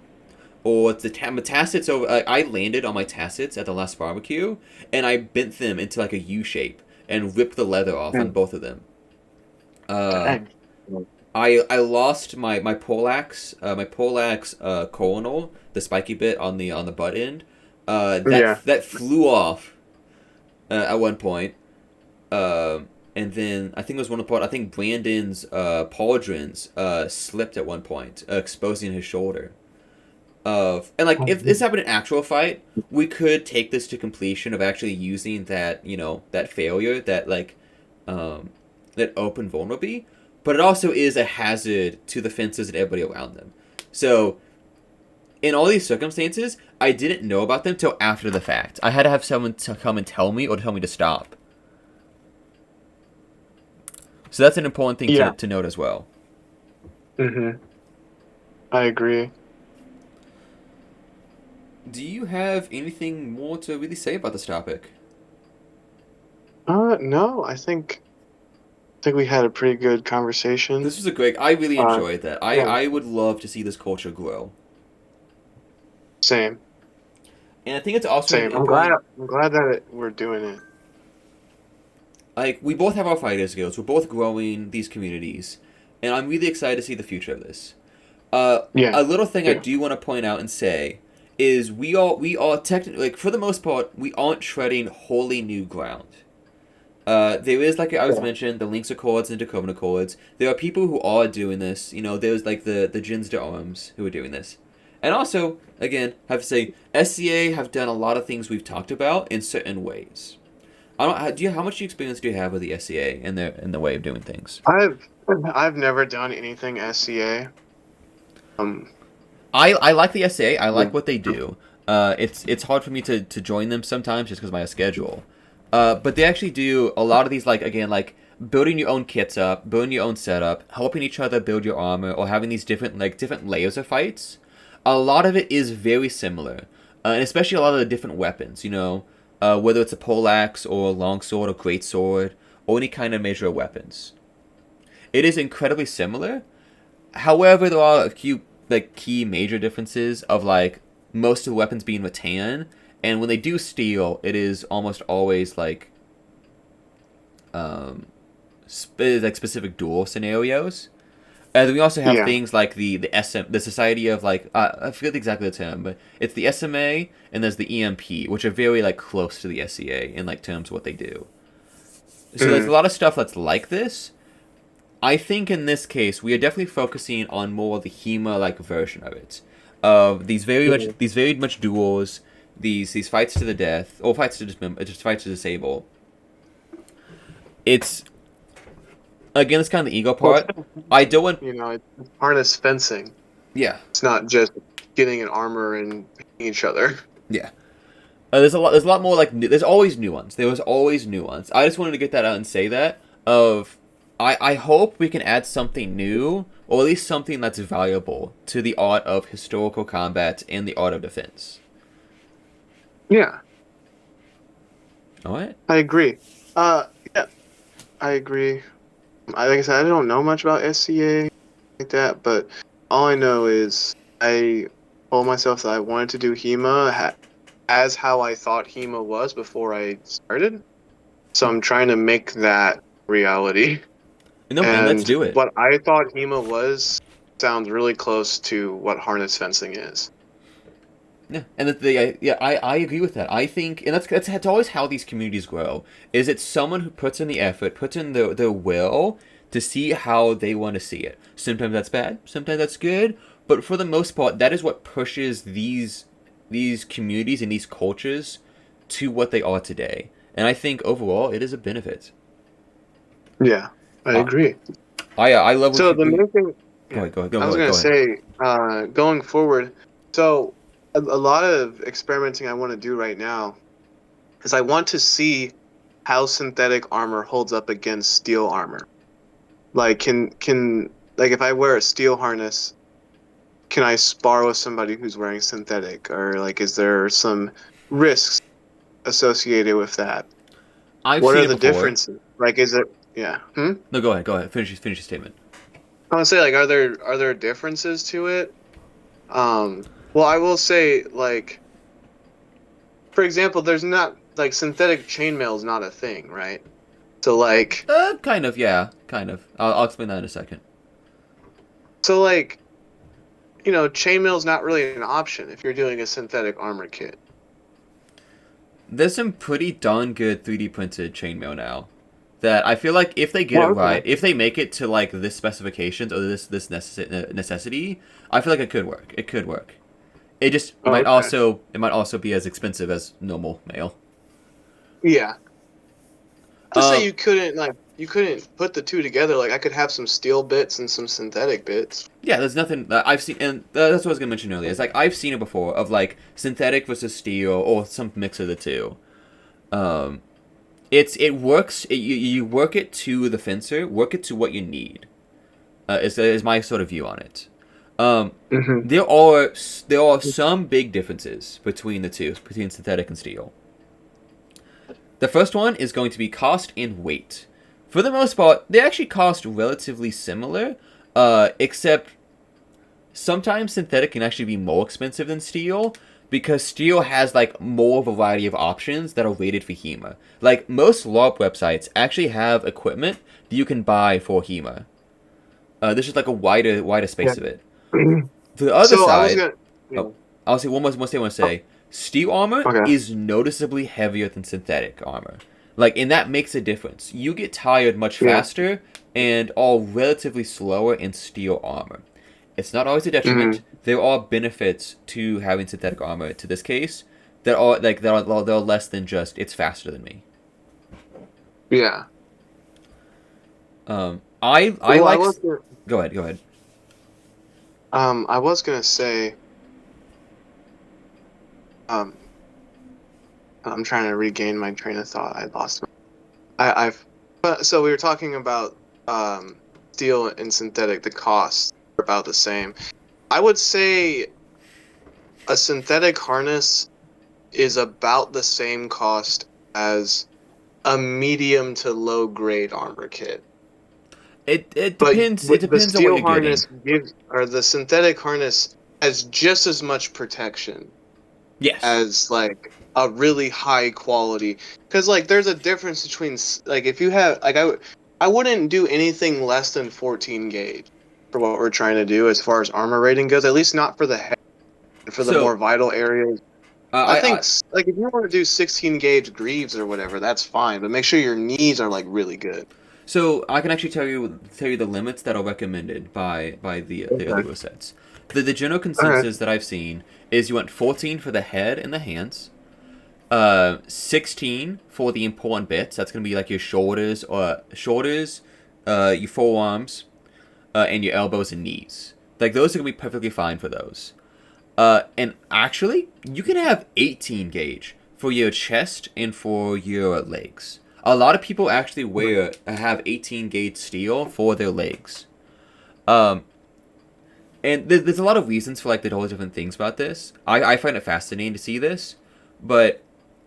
or it's the tacets over. I landed on my tacets at the last barbecue, and I bent them into like a U shape and ripped the leather off on mm, both of them. Uh, dang. I lost my poleaxe, coronal, the spiky bit on the butt end. Yeah, That flew off at one point. And then I think it was one of the part. I think Brandon's pauldrons slipped at one point, exposing his shoulder. And like if this happened in actual fight, we could take this to completion of actually using that that failure um, that open vulnerability, but it also is a hazard to the fences and everybody around them. So in all these circumstances, I didn't know about them till after the fact. I had to have someone to come and tell me or tell me to stop. So that's an important thing yeah. to note as well. hmm I agree. Do you have anything more to really say about this topic? No, I think we had a pretty good conversation. This was a great. I really Uh, enjoyed that. yeah, I would love to see this culture grow, same, and I think it's also same. important. I'm glad that we're doing it. Like we both have our fighter skills. We're both growing these communities, and I'm really excited to see the future of this. Yeah, A little thing I yeah, do want to point out and say is we are technically, like, for the most part, we aren't treading wholly new ground. There is, like I was yeah. mentioned, the Links Accords and Dakota Accords. There are people who are doing this. There's like the Jins de Arms who are doing this, and also again have to say SCA have done a lot of things we've talked about in certain ways. I don't. How much experience do you have with the SCA and the way of doing things? I've I've never done anything SCA. Um, I like the SCA. I yeah, like what they do. It's hard for me to join them sometimes just because of my schedule. But they actually do a lot of these, like, again, like building your own kits up, building your own setup, helping each other build your armor, or having these different layers of fights. A lot of it is very similar, and especially a lot of the different weapons. Whether it's a poleaxe or a longsword or greatsword or any kind of major weapons. It is incredibly similar. However, there are a few like key major differences of like most of the weapons being rattan, and when they do steal, it is almost always um, like specific duel scenarios. And then we also have Yeah. things like the Society of like I forget exactly the term, but it's the SMA and there's the EMP, which are very like close to the SCA in like terms of what they do. So there's a Mm, lot of stuff that's like this. I think in this case we are definitely focusing on more of the HEMA like version of it, of mm, these very much duels, these fights to the death or fights to dismember, just fights to disable. It's again, it's kind of the ego well, it's part. I don't want, it's harness fencing. yeah, It's not just getting an armor and hitting each other. yeah. There's a lot. There's a lot more like. There's always nuance. There was always nuance. I just wanted to get that out and say that. I hope we can add something new, or at least something that's valuable to the art of historical combat and the art of defense. Yeah, All right. I agree. Yeah, I agree. Like I said, I don't know much about SCA like that, but all I know is I told myself that I wanted to do HEMA as how I thought HEMA was before I started. So I'm trying to make that reality. No, and let's And do it. what I thought HEMA was sounds really close to what harness fencing is. Yeah, and I agree with that. I think, and that's always how these communities grow. Is it someone who puts in the effort, puts in the will to see how they want to see it. Sometimes that's bad, sometimes that's good, but for the most part, that is what pushes these communities and these cultures to what they are today. And I think overall, it is a benefit. Yeah, I Uh, agree. I love what So you. the main thing, Go yeah, ahead, go ahead, go, I was go, gonna go ahead. say, going forward, so a lot of experimenting I want to do right now is I want to see how synthetic armor holds up against steel armor. Like, can like if I wear a steel harness, can I spar with somebody who's wearing synthetic, or like is there some risks associated with that? I've What seen are it the before. differences? Like, is it, yeah? No, go ahead, go ahead. Finish your statement. I want to say, like, are there differences to it? Well, I will say, like, for example, there's not like synthetic chainmail is not a thing, right? So like, Kind of, yeah, kind of. I'll explain that in a second. so like, chainmail is not really an option if you're doing a synthetic armor kit. There's some pretty darn good 3D printed chainmail now. That I feel like if they get it Well, right, okay. if they make it to like this specifications or this necessity, I feel like it could work. It could work. Oh, okay. It might also be as expensive as normal mail. Yeah. To say Um, you couldn't put the two together. Like I could have some steel bits and some synthetic bits. yeah, there's nothing I've seen, and that's what I was gonna mention earlier. It's like I've seen it before of like synthetic versus steel or some mix of the two. Um, it works. You work it to the fencer, work it to what you need. Is my sort of view on it. Um, Hmm. there are there are some big differences between the two, between synthetic and steel. The first one is going to be cost and weight. For the most part, they actually cost relatively similar, except sometimes synthetic can actually be more expensive than steel because steel has like more variety of options that are rated for HEMA. Like most LARP websites actually have equipment that you can buy for HEMA. This is like a wider Yeah. space of it. To the other So I was side, gonna. oh, Yeah. I'll say one thing I want to Oh, say. Steel armor okay. is noticeably heavier than synthetic armor. Like, and that makes a difference. You get tired much Yeah. faster and are relatively slower in steel armor. It's not always a detriment. Hmm. There are benefits to having synthetic armor. To this case, that are less than just it's faster than me. Yeah. I Well, I like. was gonna, Go ahead. Go ahead. I was gonna say, um, I'm trying to regain my train of thought. I lost but so we were talking about steel and synthetic. The costs are about the same. I would say a synthetic harness is about the same cost as a medium to low grade armor kit. It But depends. It the depends on what steel you're getting. harness gives, or the synthetic harness has just as much protection Yes. as like a really high quality, because like there's a difference between like if you have like I wouldn't do anything less than 14 gauge. for what we're trying to do as far as armor rating goes. At least not for the head, for the more So vital areas. I think I like if you want to do 16 gauge greaves or whatever, that's fine. But make sure your knees are like really good. so I can actually tell you the limits that are recommended by the Okay. Allure sets. The general All right. consensus that I've seen is you want 14 for the head and the hands, 16 for the important bits. That's gonna be like your shoulders, your forearms, and your elbows and knees. Like those are gonna be perfectly fine for those. And actually, you can have 18 gauge for your chest and for your legs. A lot of people actually have 18 gauge steel for their legs. Um, and there's a lot of reasons for like the whole different things about this. I find it fascinating to see this, but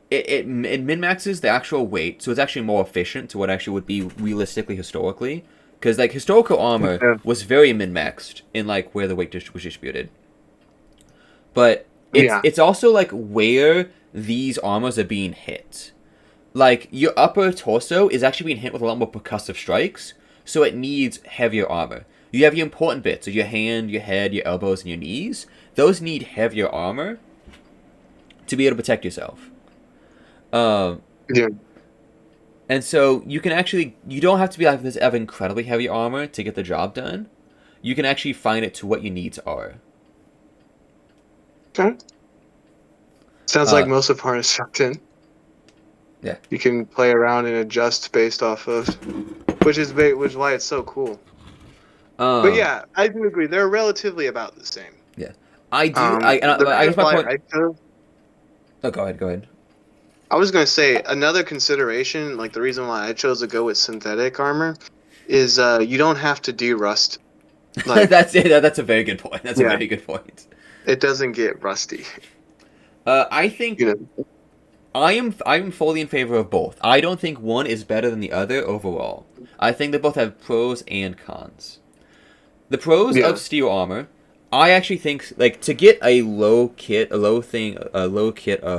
it min maxes the actual weight, so it's actually more efficient to what actually would be realistically historically. Because like historical armor Yeah. was very min maxed in like where the weight was distributed. But it's Yeah. it's also like where these armors are being hit. Like your upper torso is actually being hit with a lot more percussive strikes, so it needs heavier armor. You have your important bits, so your hand, your head, your elbows, and your knees. Those need heavier armor to be able to protect yourself. Um, Yeah. and so you don't have to be like this have incredibly heavy armor to get the job done. You can actually find it to what your needs are. Okay. Sounds like Uh, most of Harnessfechtan. yeah. You can play around and adjust based off of, which is why it's so cool. But Um, yeah, I do agree. They're relatively about the same. yeah. I do. The I reason guess my why point. I chose, Oh, go ahead. Go ahead. I was gonna say another consideration, like the reason why I chose to go with synthetic armor, is you don't have to derust. Like, That's it. That's a very good point. That's a yeah, very good point. it doesn't get rusty. I think You know. I'm fully in favor of both. I don't think one is better than the other overall. I think they both have pros and cons. The pros of Yeah. steel armor, I actually think like to get a low kit of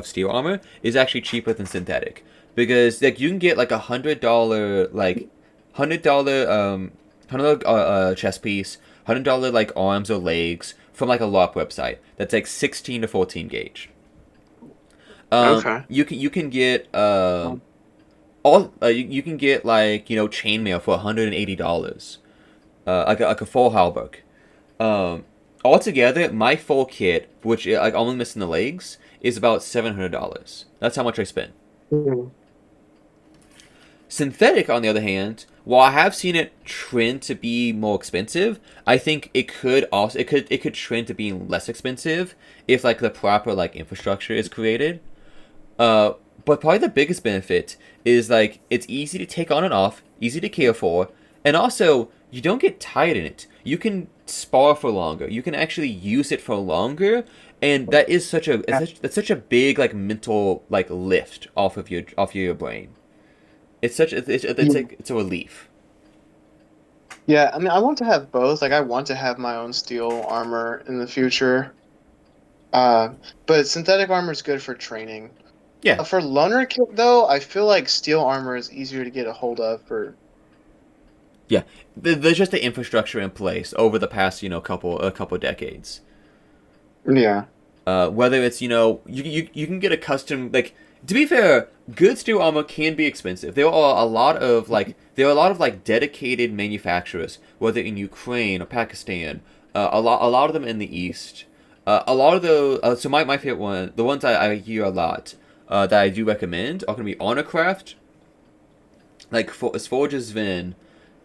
steel armor is actually cheaper than synthetic because like you can get like $100 chest piece, $100 like arms or legs from like a LARP website that's like 16 to 14 gauge. Okay. You can get all you can get like chainmail for $180, like a full halberd. Um, Altogether, my full kit, which like only missing the legs, is about $700. That's how much I spent. Mhm. Synthetic, on the other hand, while I have seen it trend to be more expensive, I think it could trend to being less expensive if like the proper like infrastructure is created. Uh, but probably the biggest benefit is like it's easy to take on and off, easy to care for, and also you don't get tired in it. You can spar for longer. You can actually use it for longer, and that is that's such a big like mental like lift off of your brain. It's Yeah. like it's a relief. Yeah, I mean, I want to have both. Like, I want to have my own steel armor in the future. Uh, but synthetic armor is good for training. Yeah, For loner kit, though, I feel like steel armor is easier to get a hold of for. yeah. There's just the infrastructure in place over the past couple decades. Yeah. Whether it's you can get a custom like to be fair, good steel armor can be expensive. There are a lot of like dedicated manufacturers, whether in Ukraine or Pakistan, a lot of them in the East. A lot of so my favorite the ones I hear a lot that I do recommend are gonna be Honorcraft, like Forge's Vin,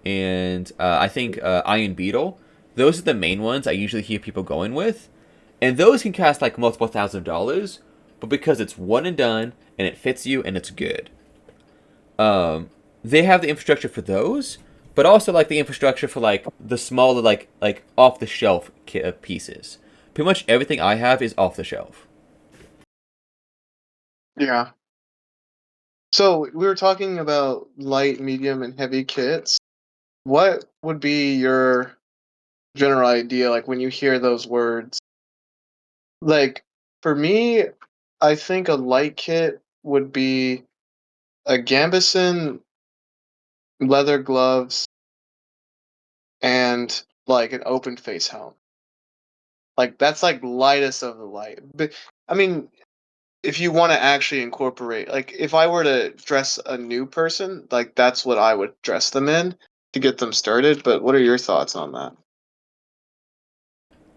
and I think Iron Beetle. Those are the main ones I usually hear people going with, and those can cost like multiple $1,000s, but because it's one and done and it fits you and it's good, um, they have the infrastructure for those, but also like the infrastructure for like the smaller like off the shelf pieces. Pretty much everything I have is off the shelf. Yeah. So we were talking about light, medium, and heavy kits. What would be your general idea, like when you hear those words? Like, for me, I think a light kit would be a gambeson, leather gloves, and like an open face helmet. Like that's like lightest of the light. But I mean, if you want to actually incorporate, like if I were to dress a new person, like that's what I would dress them in to get them started. But what are your thoughts on that?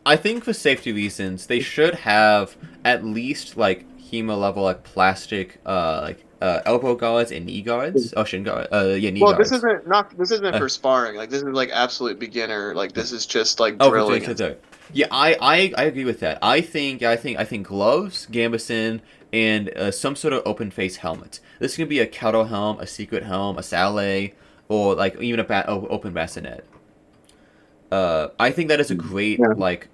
I think for safety reasons, they should have at least like HEMA level like plastic elbow guards and knee guards. Oh, shin guard. Yeah, knee Well, this guards. isn't not this isn't Uh, for sparring. Like this is like absolute beginner. Like this is just like oh, for drilling and yeah, I agree with that. I think gloves, gambeson, and some sort of open face helmet. This can be a kettle helm, a secret helm, a sallet, or like even a open bassinet. I think that is a great yeah. like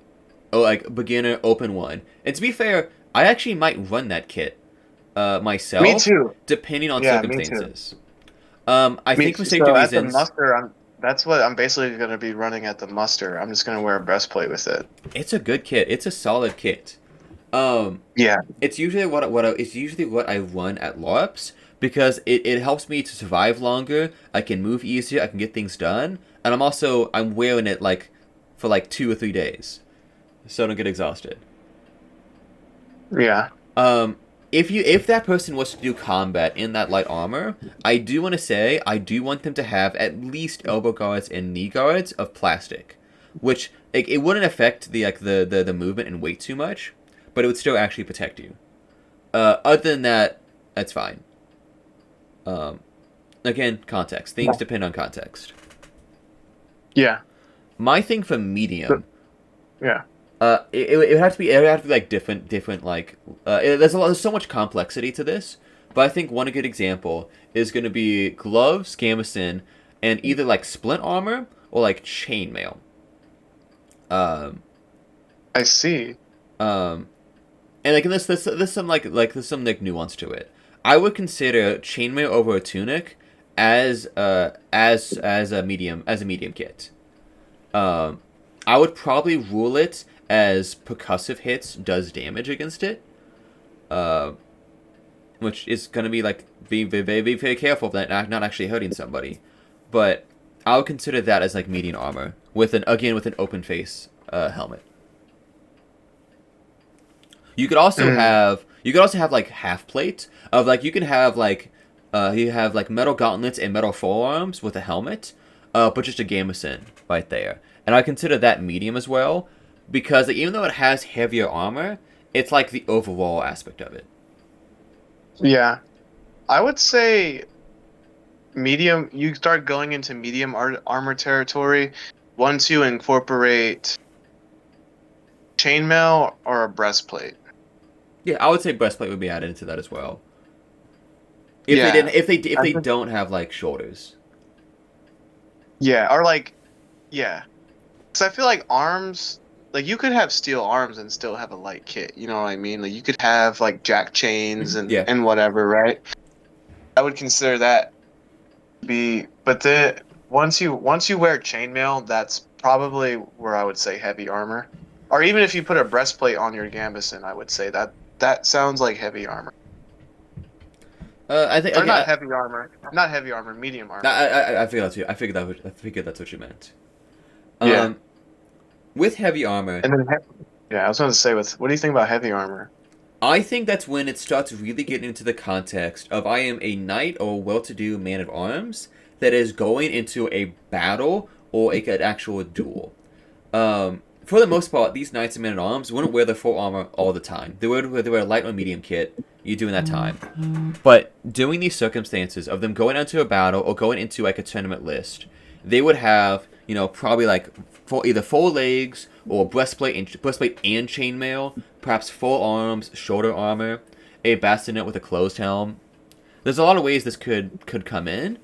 beginner open one. And to be fair, I actually might run that kit Me myself, too. depending on Yeah, me too. circumstances. I Me think for too. safety So at the reasons, muster, that's what I'm basically going to be running at the muster. I'm just going to wear a breastplate with it. it's a good kit. It's a solid kit. Um, Yeah. it's usually it's usually what I run at LARPs because it helps me to survive longer. I can move easier. I can get things done, and I'm wearing it like for like 2 or 3 days, so I don't get exhausted. Yeah. Um, if that person was to do combat in that light armor, I do want to say I do want them to have at least elbow guards and knee guards of plastic, which it wouldn't affect the movement and weight too much, but it would still actually protect you. Other than that, that's fine. Um, Again, context. Yeah. Things depend on context. Yeah. My thing for medium, Yeah. it would have to be like different like there's so much complexity to this, but I think one good example is going to be gloves, gambeson, and either like splint armor or like chainmail. Um, I see. um, and like there's some there's some like nuance to it. I would consider chainmail over a tunic as a medium kit. Um, I would probably rule it as percussive hits does damage against it, uh, which is gonna be like be very careful of that not actually hurting somebody. But I would consider that as like medium armor with an open face helmet. Mm. You could also have like half plate of like you have like metal gauntlets and metal forearms with a helmet, but just a gambeson right there. And I consider that medium as well because like, even though it has heavier armor, it's like the overall aspect of it. Yeah. I would say medium. You start going into medium armor territory once you incorporate chainmail or a breastplate. Yeah, I would say breastplate would be added into that as well. Yeah. If I they think, don't have like shoulders. yeah. Or like, yeah. Because I feel like arms, like you could have steel arms and still have a light kit. You know what I mean? Like you could have like jack chains Yeah. and whatever, right? I would consider that but the once you wear chainmail, that's probably where I would say heavy armor. Or even if you put a breastplate on your gambeson, I would say that sounds like heavy armor. I think Or again. not heavy armor, not heavy armor, medium armor. I figured that too. I figured that's what you meant. Yeah. Um, with heavy armor, And then yeah, I was going to say with what do you think about heavy armor? I think that's when it starts really getting into the context of I am a knight or well-to-do man of arms that is going into a battle or an actual duel. For the most part, these knights and men at arms wouldn't wear the full armor all the time. They wear a light or medium kit. You do in that time, but during these circumstances of them going into a battle or going into like a tournament list, they would have probably like either full legs or breastplate and chainmail, perhaps full arms, shoulder armor, a bassinet with a closed helm. There's a lot of ways this could come in,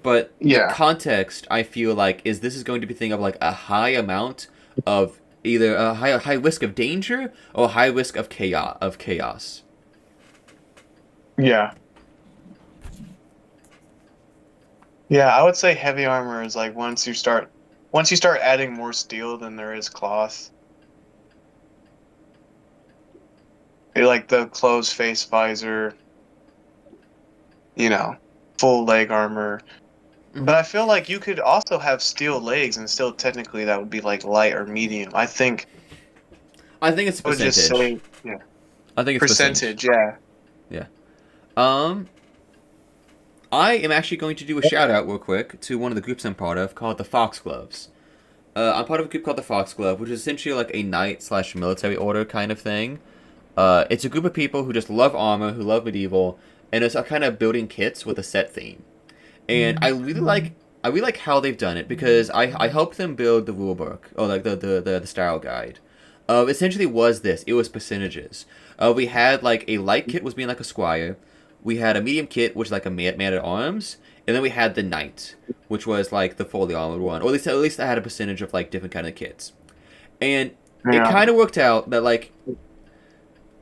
but the Yeah. context I feel like is this is going to be thing of like a high amount of either a high risk of danger or a high risk of chaos. Yeah. Yeah, I would say heavy armor is like once you start adding more steel than there is cloth. Like the closed face visor, you know, full leg armor. But I feel like you could also have steel legs, and still technically that would be like light or medium. I think I think it's a I would just percentage. say, yeah, I think it's percentage. percentage. Yeah. Yeah. Um, I am actually going to do a shout out real quick to one of the groups I'm part of called the Foxgloves. I'm part of a group called the Foxglove, which is essentially like a knight slash military order kind of thing. It's a group of people who just love armor, who love medieval, and it's a kind of building kits with a set theme. And I really like how they've done it because I helped them build the rulebook or like the style guide. Essentially was this. It was percentages. We had like a light kit was being like a squire. We had a medium kit which is like a man at arms, and then we had the knight, which was like the fully armored one. Or at least I had a percentage of like different kind of kits. And it Yeah. kind of worked out that like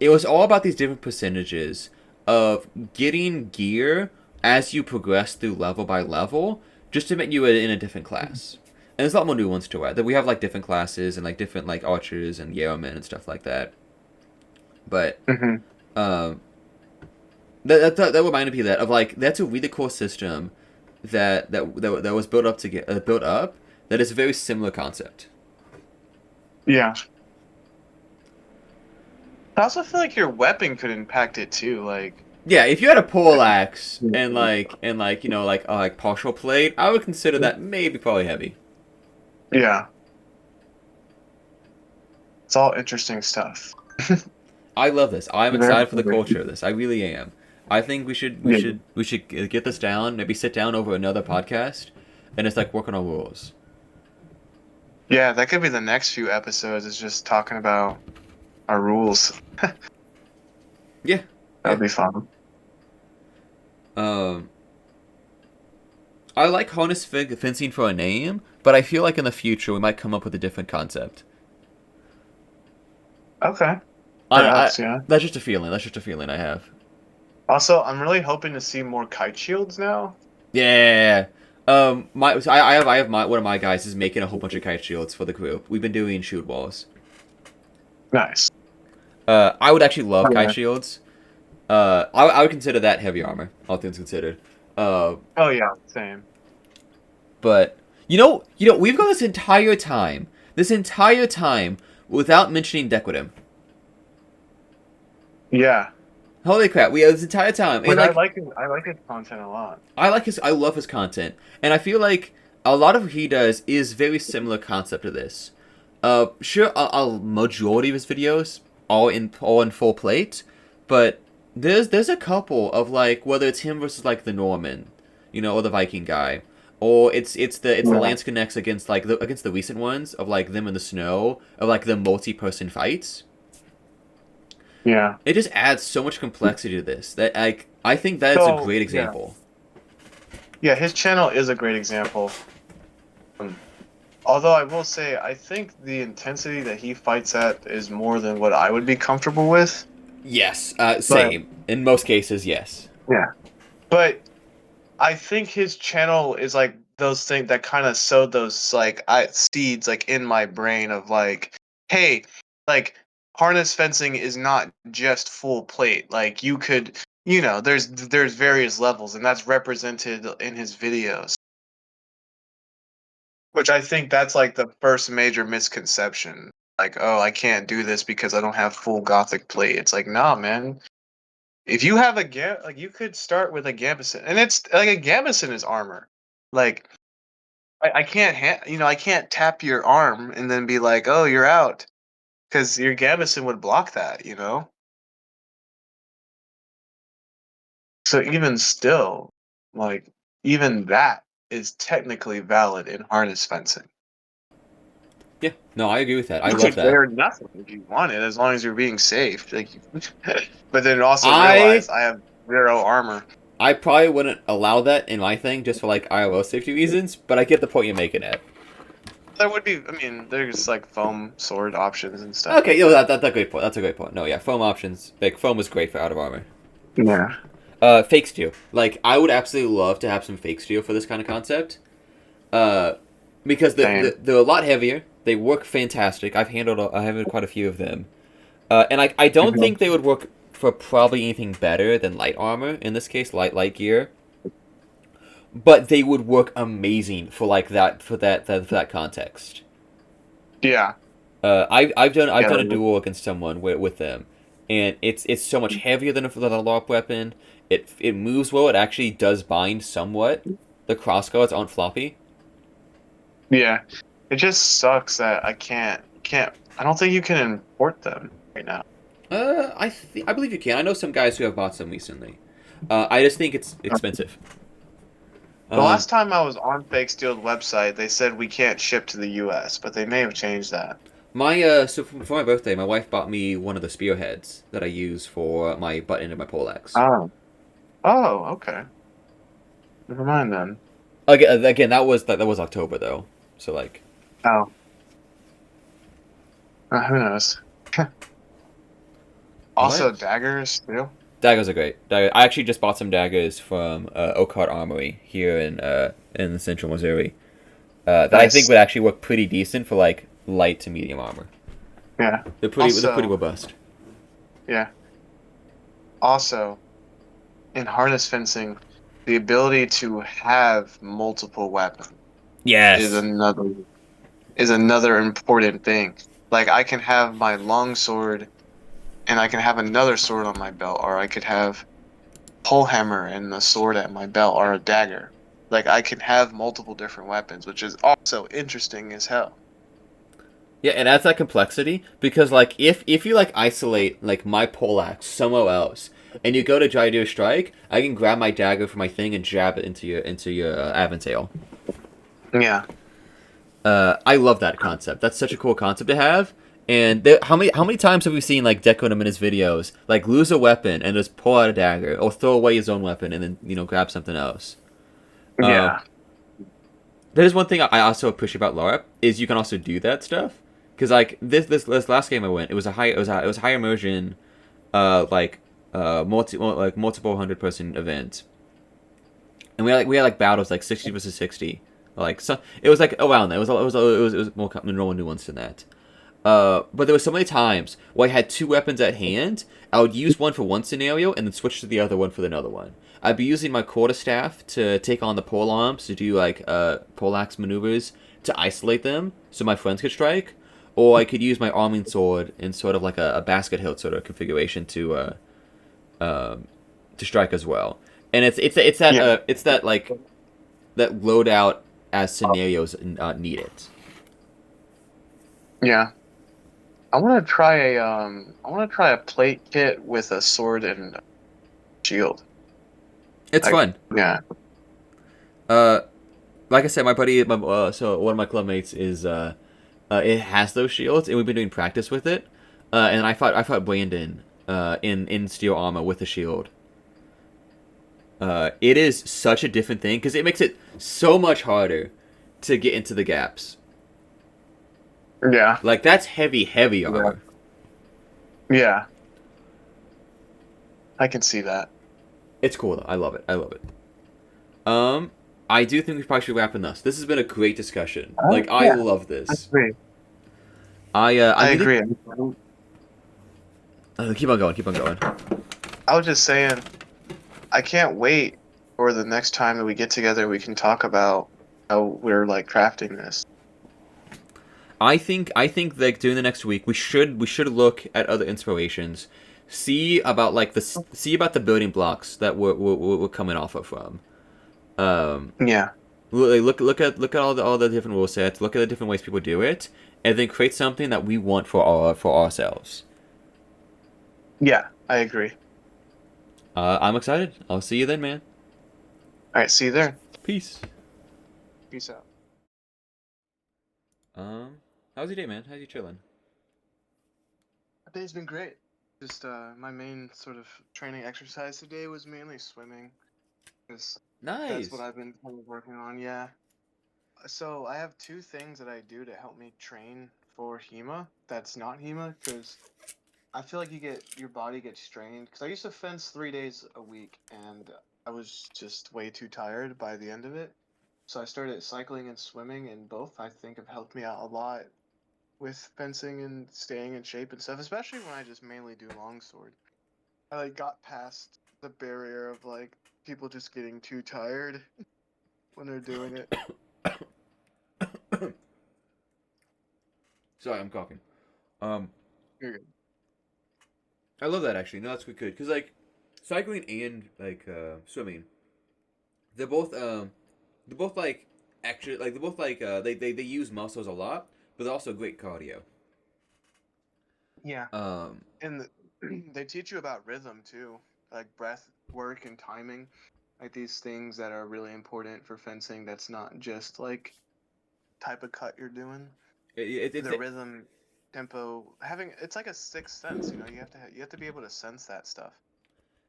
it was all about these different percentages of getting gear as you progress through level by level, just to make you in a different class. And there's a lot more nuance to it. That we have like different classes and like different like archers and yeomen and stuff like that. But Hmm. um, that reminded me of that of like that's a really cool system that was built up to get built up that is a very similar concept. Yeah. I also feel like your weapon could impact it too. Like, Yeah, if you had a pole axe and like partial plate, I would consider that maybe probably heavy. yeah, it's all interesting stuff. I love this. I'm Very excited for the cool. culture of this. I really am. I think Yeah. we should get this down. Maybe sit down over another podcast, and it's like working on rules. Yeah, that could be the next few episodes. Is just talking about our rules. Yeah, yeah. That'd be fun. Um, I like harness fencing for a name, but I feel like in the future we might come up with a different concept. Okay, I perhaps. Yeah. that's just a feeling. That's just a feeling I have. Also, I'm really hoping to see more kite shields now. Yeah. I have my one of my guys is making a whole bunch of kite shields for the group. We've been doing shoot walls. Nice. I would actually love Oh, kite yeah. shields. I would consider that heavy armor, all things considered. Uh, Oh yeah, same. but we've gone this entire time, without mentioning Dequidum. Yeah, Holy crap, we have this entire time, and which I like like. I like his content a lot. I love his content, and I feel like a lot of what he does is very similar concept to this. Sure, a majority of his videos all in full plate, but there's a couple of like whether it's him versus like the Norman, or the Viking guy, or it's the Yeah. Lance Connects against against the recent ones of like them in the snow of like the multi-person fights. Yeah. It just adds so much complexity to this that I think that's a So great yeah, example. yeah, his channel is a great example. Um, Although I will say, I think the intensity that he fights at is more than what I would be comfortable with. Yes, But same. In most cases, yes. yeah, but I think his channel is like those things that kind of sowed those like seeds like in my brain of like, hey, like harness fencing is not just full plate. Like you could, there's various levels, and that's represented in his videos. Which I think that's like the first major misconception. Like, oh, I can't do this because I don't have full gothic plate. It's like, nah, man. If you have like you could start with a gambeson, and it's like a gambeson is armor. Like, I can't, I can't tap your arm and then be like, oh, you're out, because your gambeson would block that. So even still, like, even that is technically valid in harness fencing. Yeah, no, I agree with that. I You love could that. wear nothing if you wanted, as long as you're being safe. Like, but then also I realize I have zero armor. I probably wouldn't allow that in my thing just for like IRL safety reasons, but I get the point you're making at. There would be, I mean, there's like foam sword options and stuff Okay, like that. that's a great point. That's a great point. No, yeah, foam options. Like foam is great for out of armor. Yeah. Fake steel. Like I would absolutely love to have some fake steel for this kind of concept. Uh, because Same. they're a lot heavier. They work fantastic. I have quite a few of them. And I don't Mhm. think they would work for probably anything better than light armor. In this case, light gear. but they would work amazing for like that context. Yeah. I've Yeah. done a duel against someone with them, and it's so much heavier than a LARP weapon. It moves well. It actually does bind somewhat. The crossguards aren't floppy. Yeah. It just sucks that I don't think you can import them right now. I believe you can. I know some guys who have bought some recently. I just think it's expensive. The Um, last time I was on Fake Steel's website, they said we can't ship to the US, but they may have changed that. so for my birthday, my wife bought me one of the spearheads that I use for my button and my poleaxe. Oh. Oh, okay. Never mind then. Again, that was October though, so like Oh. Who knows? what? Also, daggers too. Daggers are great. I actually just bought some daggers from Oakheart Armory here in central Missouri. That I think Nice. would actually work pretty decent for like light to medium armor. Yeah. They're pretty Also, robust. yeah. Also, in harness fencing, the ability to have multiple weapons is Yes. another important thing. Like I can have my long sword and I can have another sword on my belt, or I could have pole hammer and the sword at my belt, or a dagger. Like I can have multiple different weapons, which is also interesting as hell. Yeah, it adds that complexity because like if you like isolate like my poleaxe somewhere else and you go to try to do a strike, I can grab my dagger from my thing and jab it into your Aventail. Yeah. I love that concept. That's such a cool concept to have. And how many times have we seen like Deco in his videos like lose a weapon and just pull out a dagger or throw away his own weapon and then grab something else. Um, Yeah. that is one thing I also appreciate about LARP is you can also do that stuff because like this last game I went it was a it was a high immersion like multiple 100-person event and we had like battles like 60 versus 60 like so it was like around that it was more normal nuance than that. But there were so many times where I had two weapons at hand. I would use one for one scenario and then switch to the other one for another one. I'd be using my quarterstaff to take on the pole arms to do like poleaxe maneuvers to isolate them so my friends could strike, or I could use my arming sword in sort of like a basket hilt sort of configuration um, to strike as well. And Yeah. it's that like that loadout as scenarios need it. Yeah. I want to try a plate kit with a sword and a shield. It's Like fun. yeah. Uh, like I said, so one of my clubmates is it has those shields, and we've been doing practice with it. And I fought Brandon in steel armor with a shield. It is such a different thing because it makes it so much harder to get into the gaps. Yeah. Like that's heavy Yeah. armor. Yeah. I can see that. It's cool though. I love it. I love it. Um, I do think we probably should wrap in this. This has been a great discussion. Like I Yeah. love I this. agree. I I really agree. keep on going. Keep on going. I was just saying, I can't wait for the next time that we get together. We can talk about how we're like crafting this. I think like during the next week we should look at other inspirations, see about like see about the building blocks that we're coming off of from. Um, Yeah. look at all the different rule sets, look at the different ways people do it, and then create something that we want for ourselves. Yeah. I agree. I'm excited. I'll see you then, man. All right. See you there. Peace. Peace out. How's your day, man? How's you chilling? The day's been great. Just my main sort of training exercise today was mainly swimming, because that's what Nice. I've been kind of working on. Yeah. So I have two things that I do to help me train for HEMA. That's not HEMA, because I feel like your body gets strained. Because I used to fence 3 days a week, and I was just way too tired by the end of it. So I started cycling and swimming, and both I think have helped me out a lot with fencing and staying in shape and stuff. Especially when I just mainly do longsword. I like got past the barrier of like people just getting too tired. when they're doing it. Sorry, I'm coughing. Um, You're good. I love that actually. No, that's good because like cycling and like swimming, they're both they're both like actually like they're both like they use muscles a lot, but they're also great cardio. Yeah, Um, and they teach you about rhythm too, like breath work and timing, like these things that are really important for fencing. That's not just like type of cut you're doing. it's The rhythm, tempo, having it's like a sixth sense. You know, you have to be able to sense that stuff.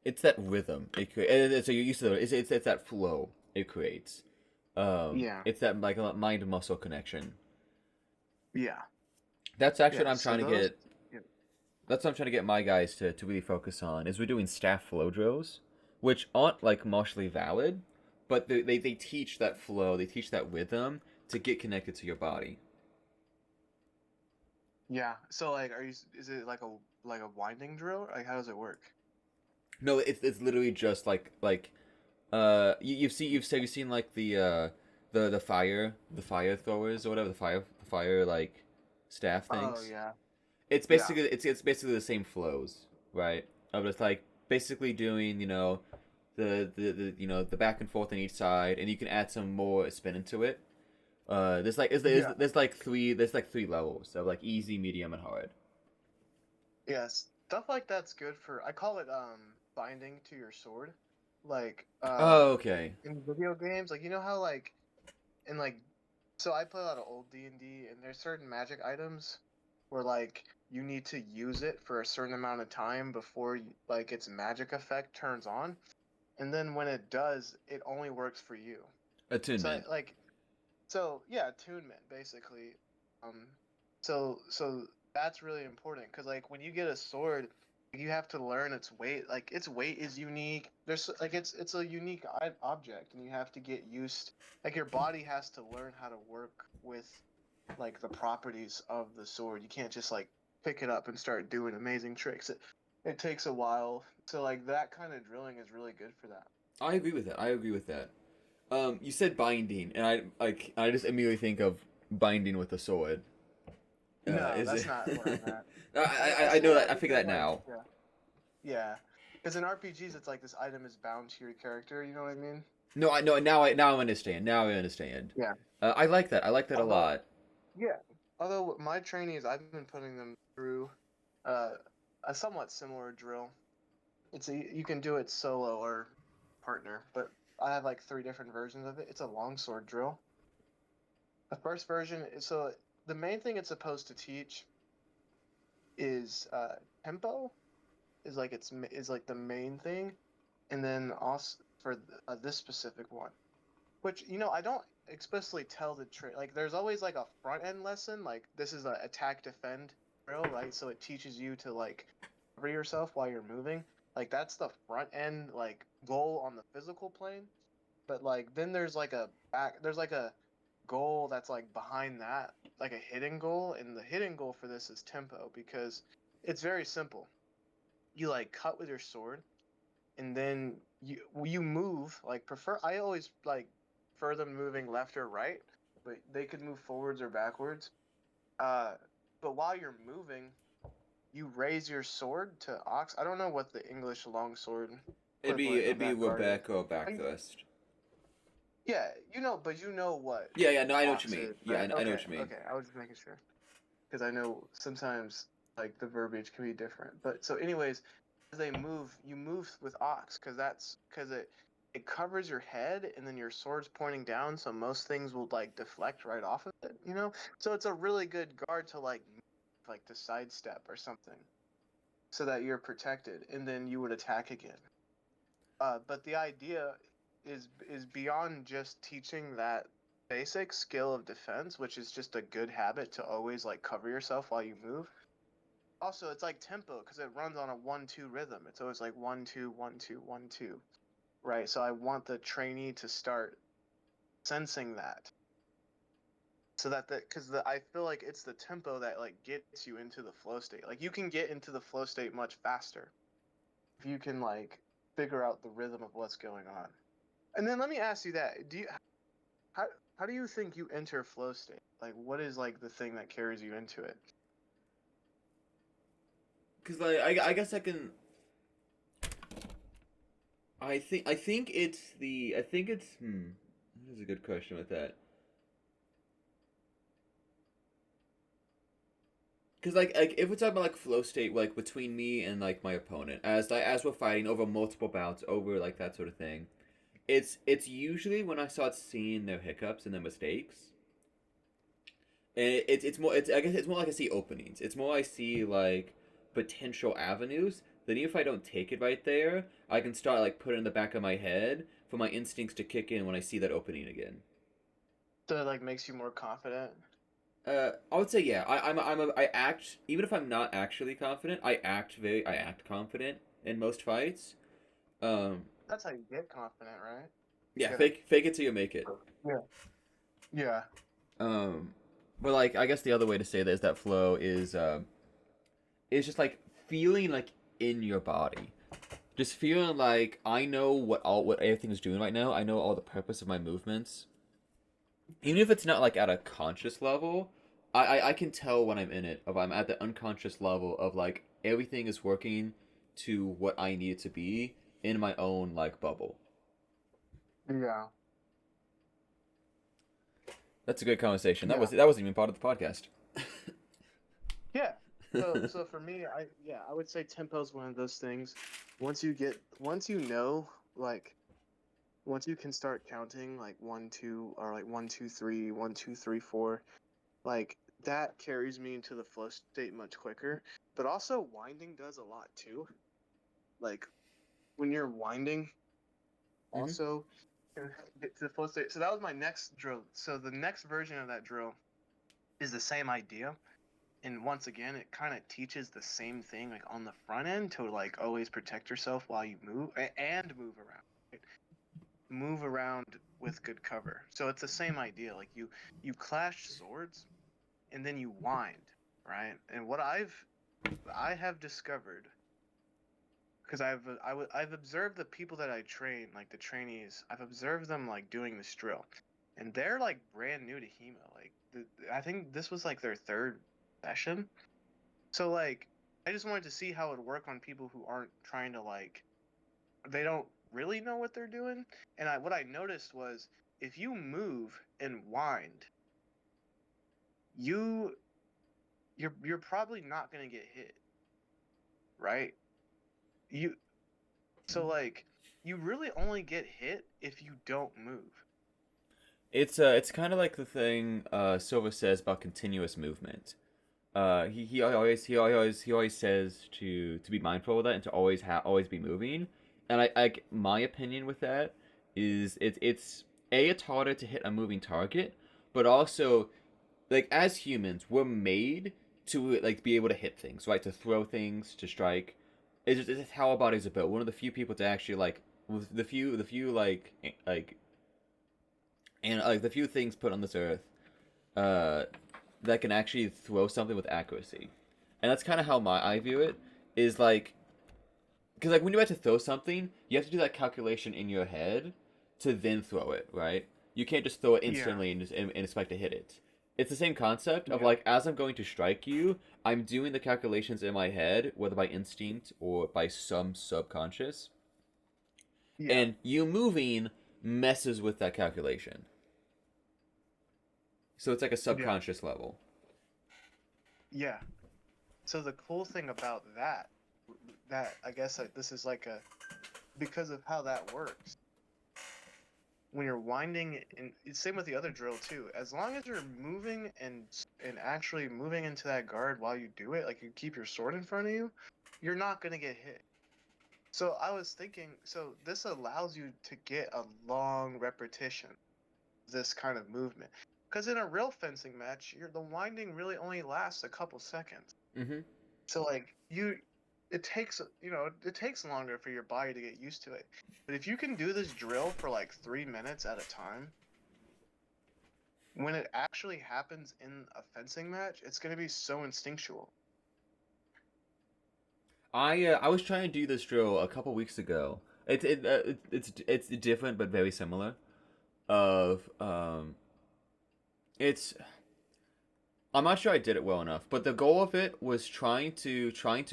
it's that rhythm. So you're used to it. It's that flow it creates. Yeah, It's that like mind muscle connection. yeah, That's actually yeah. what I'm So trying to those, get. yeah, That's what I'm trying to get my guys to really focus on. Is we're doing staff flow drills, which aren't like martially valid, but they teach that flow. They teach that rhythm to get connected to your body. yeah. So like, is it like a winding drill? Like, how does it work? No, it's literally just like you've seen like the fire throwers or whatever the fire like staff Oh things. yeah, It's yeah, basically it's basically the same flows, right? Of just like basically doing the the back and forth on each side, and you can add some more spin into it. yeah. There's like three levels of like easy, medium, and hard. Yes, stuff like that's good for. I call it binding to your sword. Like Oh, okay. in video games, like you know how like in like so I play a lot of old D&D and there's certain magic items where like you need to use it for a certain amount of time before like its magic effect turns on, and then when it does, it only works for you. So Attunement. like so yeah, attunement basically. Um, so that's really important because like when you get a sword, you have to learn its weight. Like its weight is unique. There's like it's a unique object, and you have to get used. Like your body has to learn how to work with like the properties of the sword. You can't just like pick it up and start doing amazing tricks. It takes a while. So like that kind of drilling is really good for that. I agree with that. I agree with that. You said binding, and I just immediately think of binding with a sword. No, Is that's it? not what I meant. I know Yeah, that. I figure because that like now. yeah. Yeah, because in RPGs, it's like this item is bound to your character. You know what I mean? No, I know now I understand. Now I understand. Yeah. I like that. I like that a Although, lot. yeah. Although my trainees, I've been putting them through uh, a somewhat similar drill. You can do it solo or partner, but I have like three different versions of it. It's a longsword drill. The first version is so the main thing it's supposed to teach is tempo is like the main thing, and then also for this specific one. Which I don't explicitly tell the trick. Like, there's always like a front end lesson. Like, this is a attack defend drill, right? So it teaches you to like cover yourself while you're moving. Like, that's the front end like goal on the physical plane. But like, then there's like a back. There's like a goal that's like behind that, like a hidden goal. And the hidden goal for this is tempo because it's very simple. You like cut with your sword and then you move like prefer I always like prefer them moving left or right, but they could move forwards or backwards. uh but while you're moving, you raise your sword to ox. I don't know what the English longsword equivalent It'd of be that guard is. Rebecca or back And thrust. yeah, but you know what Yeah. No, I know what you ox mean. is, Yeah, right? I know Okay, what you mean. okay, I was just making sure because I know sometimes like the verbiage can be different. But so, anyways, as they move, you move with ox because it covers your head and then your sword's pointing down, so most things will like deflect right off of it. So it's a really good guard to like to sidestep or something, so that you're protected, and then you would attack again. But the idea is beyond just teaching that basic skill of defense, which is just a good habit to always like cover yourself while you move. Also, it's like tempo because it runs on a 1-2 rhythm. It's always like 1-2, 1-2, 1-2, right? So I want the trainee to start sensing that, so that because I feel like it's the tempo that like gets you into the flow state. Like you can get into the flow state much faster if you can like figure out the rhythm of what's going on. And then let me ask you that: how how do you think you enter flow state? Like, what is like the thing that carries you into it? Because like I guess I can. I think it's That is a good question with that. Because like if we're talking about like flow state, like between me and like my opponent, as we're fighting over multiple bouts, over like that sort of thing, it's usually when I start seeing their hiccups and their mistakes, and it's more I guess it's more like I see openings. It's more I see like potential avenues. Then even if I don't take it right there, I can start like put it in the back of my head for my instincts to kick in when I see that opening again. So it like makes you more confident. I would say yeah. I act even if I'm not actually confident. I act confident in most fights. Um, That's how you get confident, right? You yeah, gotta. fake it till you make it. Yeah. Yeah. Um, but like I guess the other way to say that is that flow is just like feeling like in your body. Just feeling like I know what everything's doing right now. I know all the purpose of my movements. Even if it's not like at a conscious level, I can tell when I'm in it. If I'm at the unconscious level of like everything is working to what I need it to be in my own like bubble. Yeah. That's a good conversation. Yeah. That wasn't even part of the podcast. Yeah. So for me, I would say tempo is one of those things. Once you know, like once you can start counting like one, two, or like one, two, three, one, two, three, four, like that carries me into the flow state much quicker. But also winding does a lot too. Like when you're winding, Hmm. also can get to the flow state. So that was my next drill. So the next version of that drill is the same idea. And once again, it kind of teaches the same thing like on the front end to like always protect yourself while you move and move around. Right? Move around with good cover. So it's the same idea. Like you clash swords and then you wind, right? And what I have discovered because I've observed the people that I train, like the trainees, I've observed them like doing this drill, and they're like brand new to HEMA. Like I think this was like their third session. So like I just wanted to see how it would work on people who aren't trying to like they don't really know what they're doing. And what I noticed was if you move and wind, you you're probably not gonna get hit, right? You so like you really only get hit if you don't move. It's kind of like the thing Silva says about continuous movement. He always says to be mindful of that and to always be moving. And my opinion with that is it's harder to hit a moving target, but also like as humans we're made to like be able to hit things, right? To throw things, to strike. It's just how our bodies are built. One of the few people to actually like with the few like and like the few things put on this earth uh, that can actually throw something with accuracy, and that's kind of how I view it. Is like because like when you have to throw something, you have to do that calculation in your head to then throw it, right? You can't just throw it Yeah. instantly and expect to hit it. It's the same concept of Yeah. like as I'm going to strike you, I'm doing the calculations in my head, whether by instinct or by some subconscious, Yeah. and you moving messes with that calculation. So it's like a Yeah. subconscious level. Yeah. So the cool thing about that I guess this is like a because of how that works. When you're winding, and it's same with the other drill too. As long as you're moving and actually moving into that guard while you do it, like you keep your sword in front of you, you're not gonna get hit. So I was thinking, so this allows you to get a long repetition of this kind of movement. Because in a real fencing match, the winding really only lasts a couple seconds. Mm-hmm. So like it takes it takes longer for your body to get used to it. But if you can do this drill for like 3 minutes at a time, when it actually happens in a fencing match, it's gonna be so instinctual. I was trying to do this drill a couple weeks ago. It's different but very similar. of it's I'm not sure I did it well enough, but the goal of it was trying to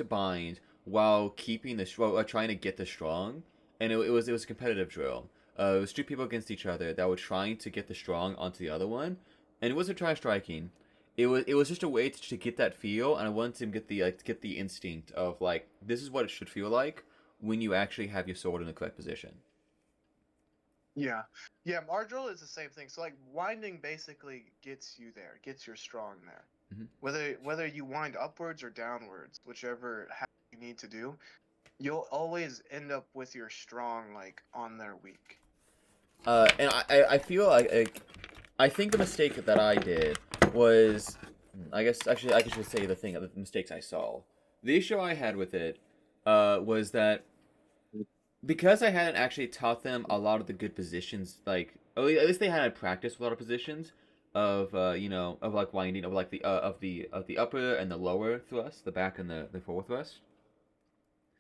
bind while keeping the trying to get the strong, and it was a competitive drill. It was two people against each other that were trying to get the strong onto the other one, and it wasn't try striking. It was just a way to get that feel, and I wanted to get the instinct of like this is what it should feel like when you actually have your sword in the correct position. Yeah. Yeah, Mardril is the same thing. So like winding basically gets you there, gets your strong there. Hmm. Whether you wind upwards or downwards, whichever you need to do, you'll always end up with your strong like on their weak. And I feel I think the mistake that I did was, I guess actually I could just say the mistakes I saw. The issue I had with it was that because I hadn't actually taught them a lot of the good positions, like at least they hadn't practiced with a lot of positions of of like winding of like the upper and the lower thrust, the back and the forward thrust.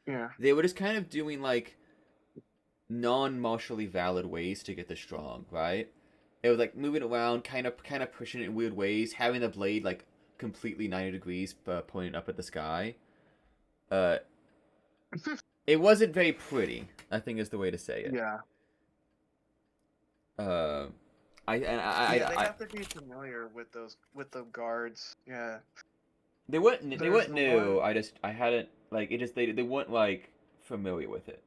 Yeah. They were just kind of doing like non-martially valid ways to get the strong, right? It was like moving around, kind of pushing it in weird ways, having the blade like completely 90 degrees pointing up at the sky. Uh, it wasn't very pretty, I think is the way to say it. Yeah. Uh, I and Yeah, they I have to be familiar with those with the guards. Yeah. they weren't There's the new. one. I hadn't like it just they weren't like familiar with it.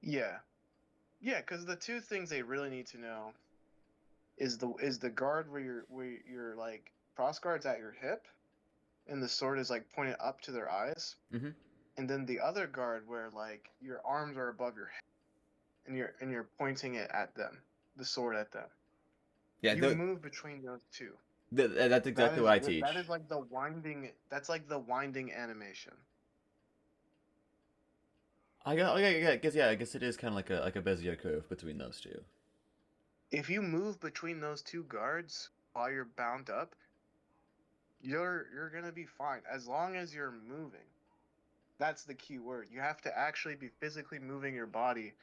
Yeah. Yeah, because the two things they really need to know is the guard where your like cross guard's at your hip and the sword is like pointed up to their eyes, Hmm. and then the other guard where like your arms are above your head and you're pointing it at them, the sword at them. Yeah, You move between those two. that's exactly what I That is teach. like the winding. That's like the winding animation. I guess yeah, I guess it is kind of like a Bezier curve between those two. If you move between those two guards while you're bound up, you're gonna be fine as long as you're moving. That's the key word. You have to actually be physically moving your body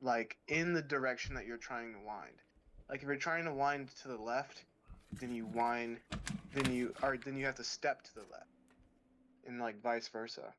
like in the direction that you're trying to wind. Like if you're trying to wind to the left, then you wind, then you have to step to the left, and like vice versa.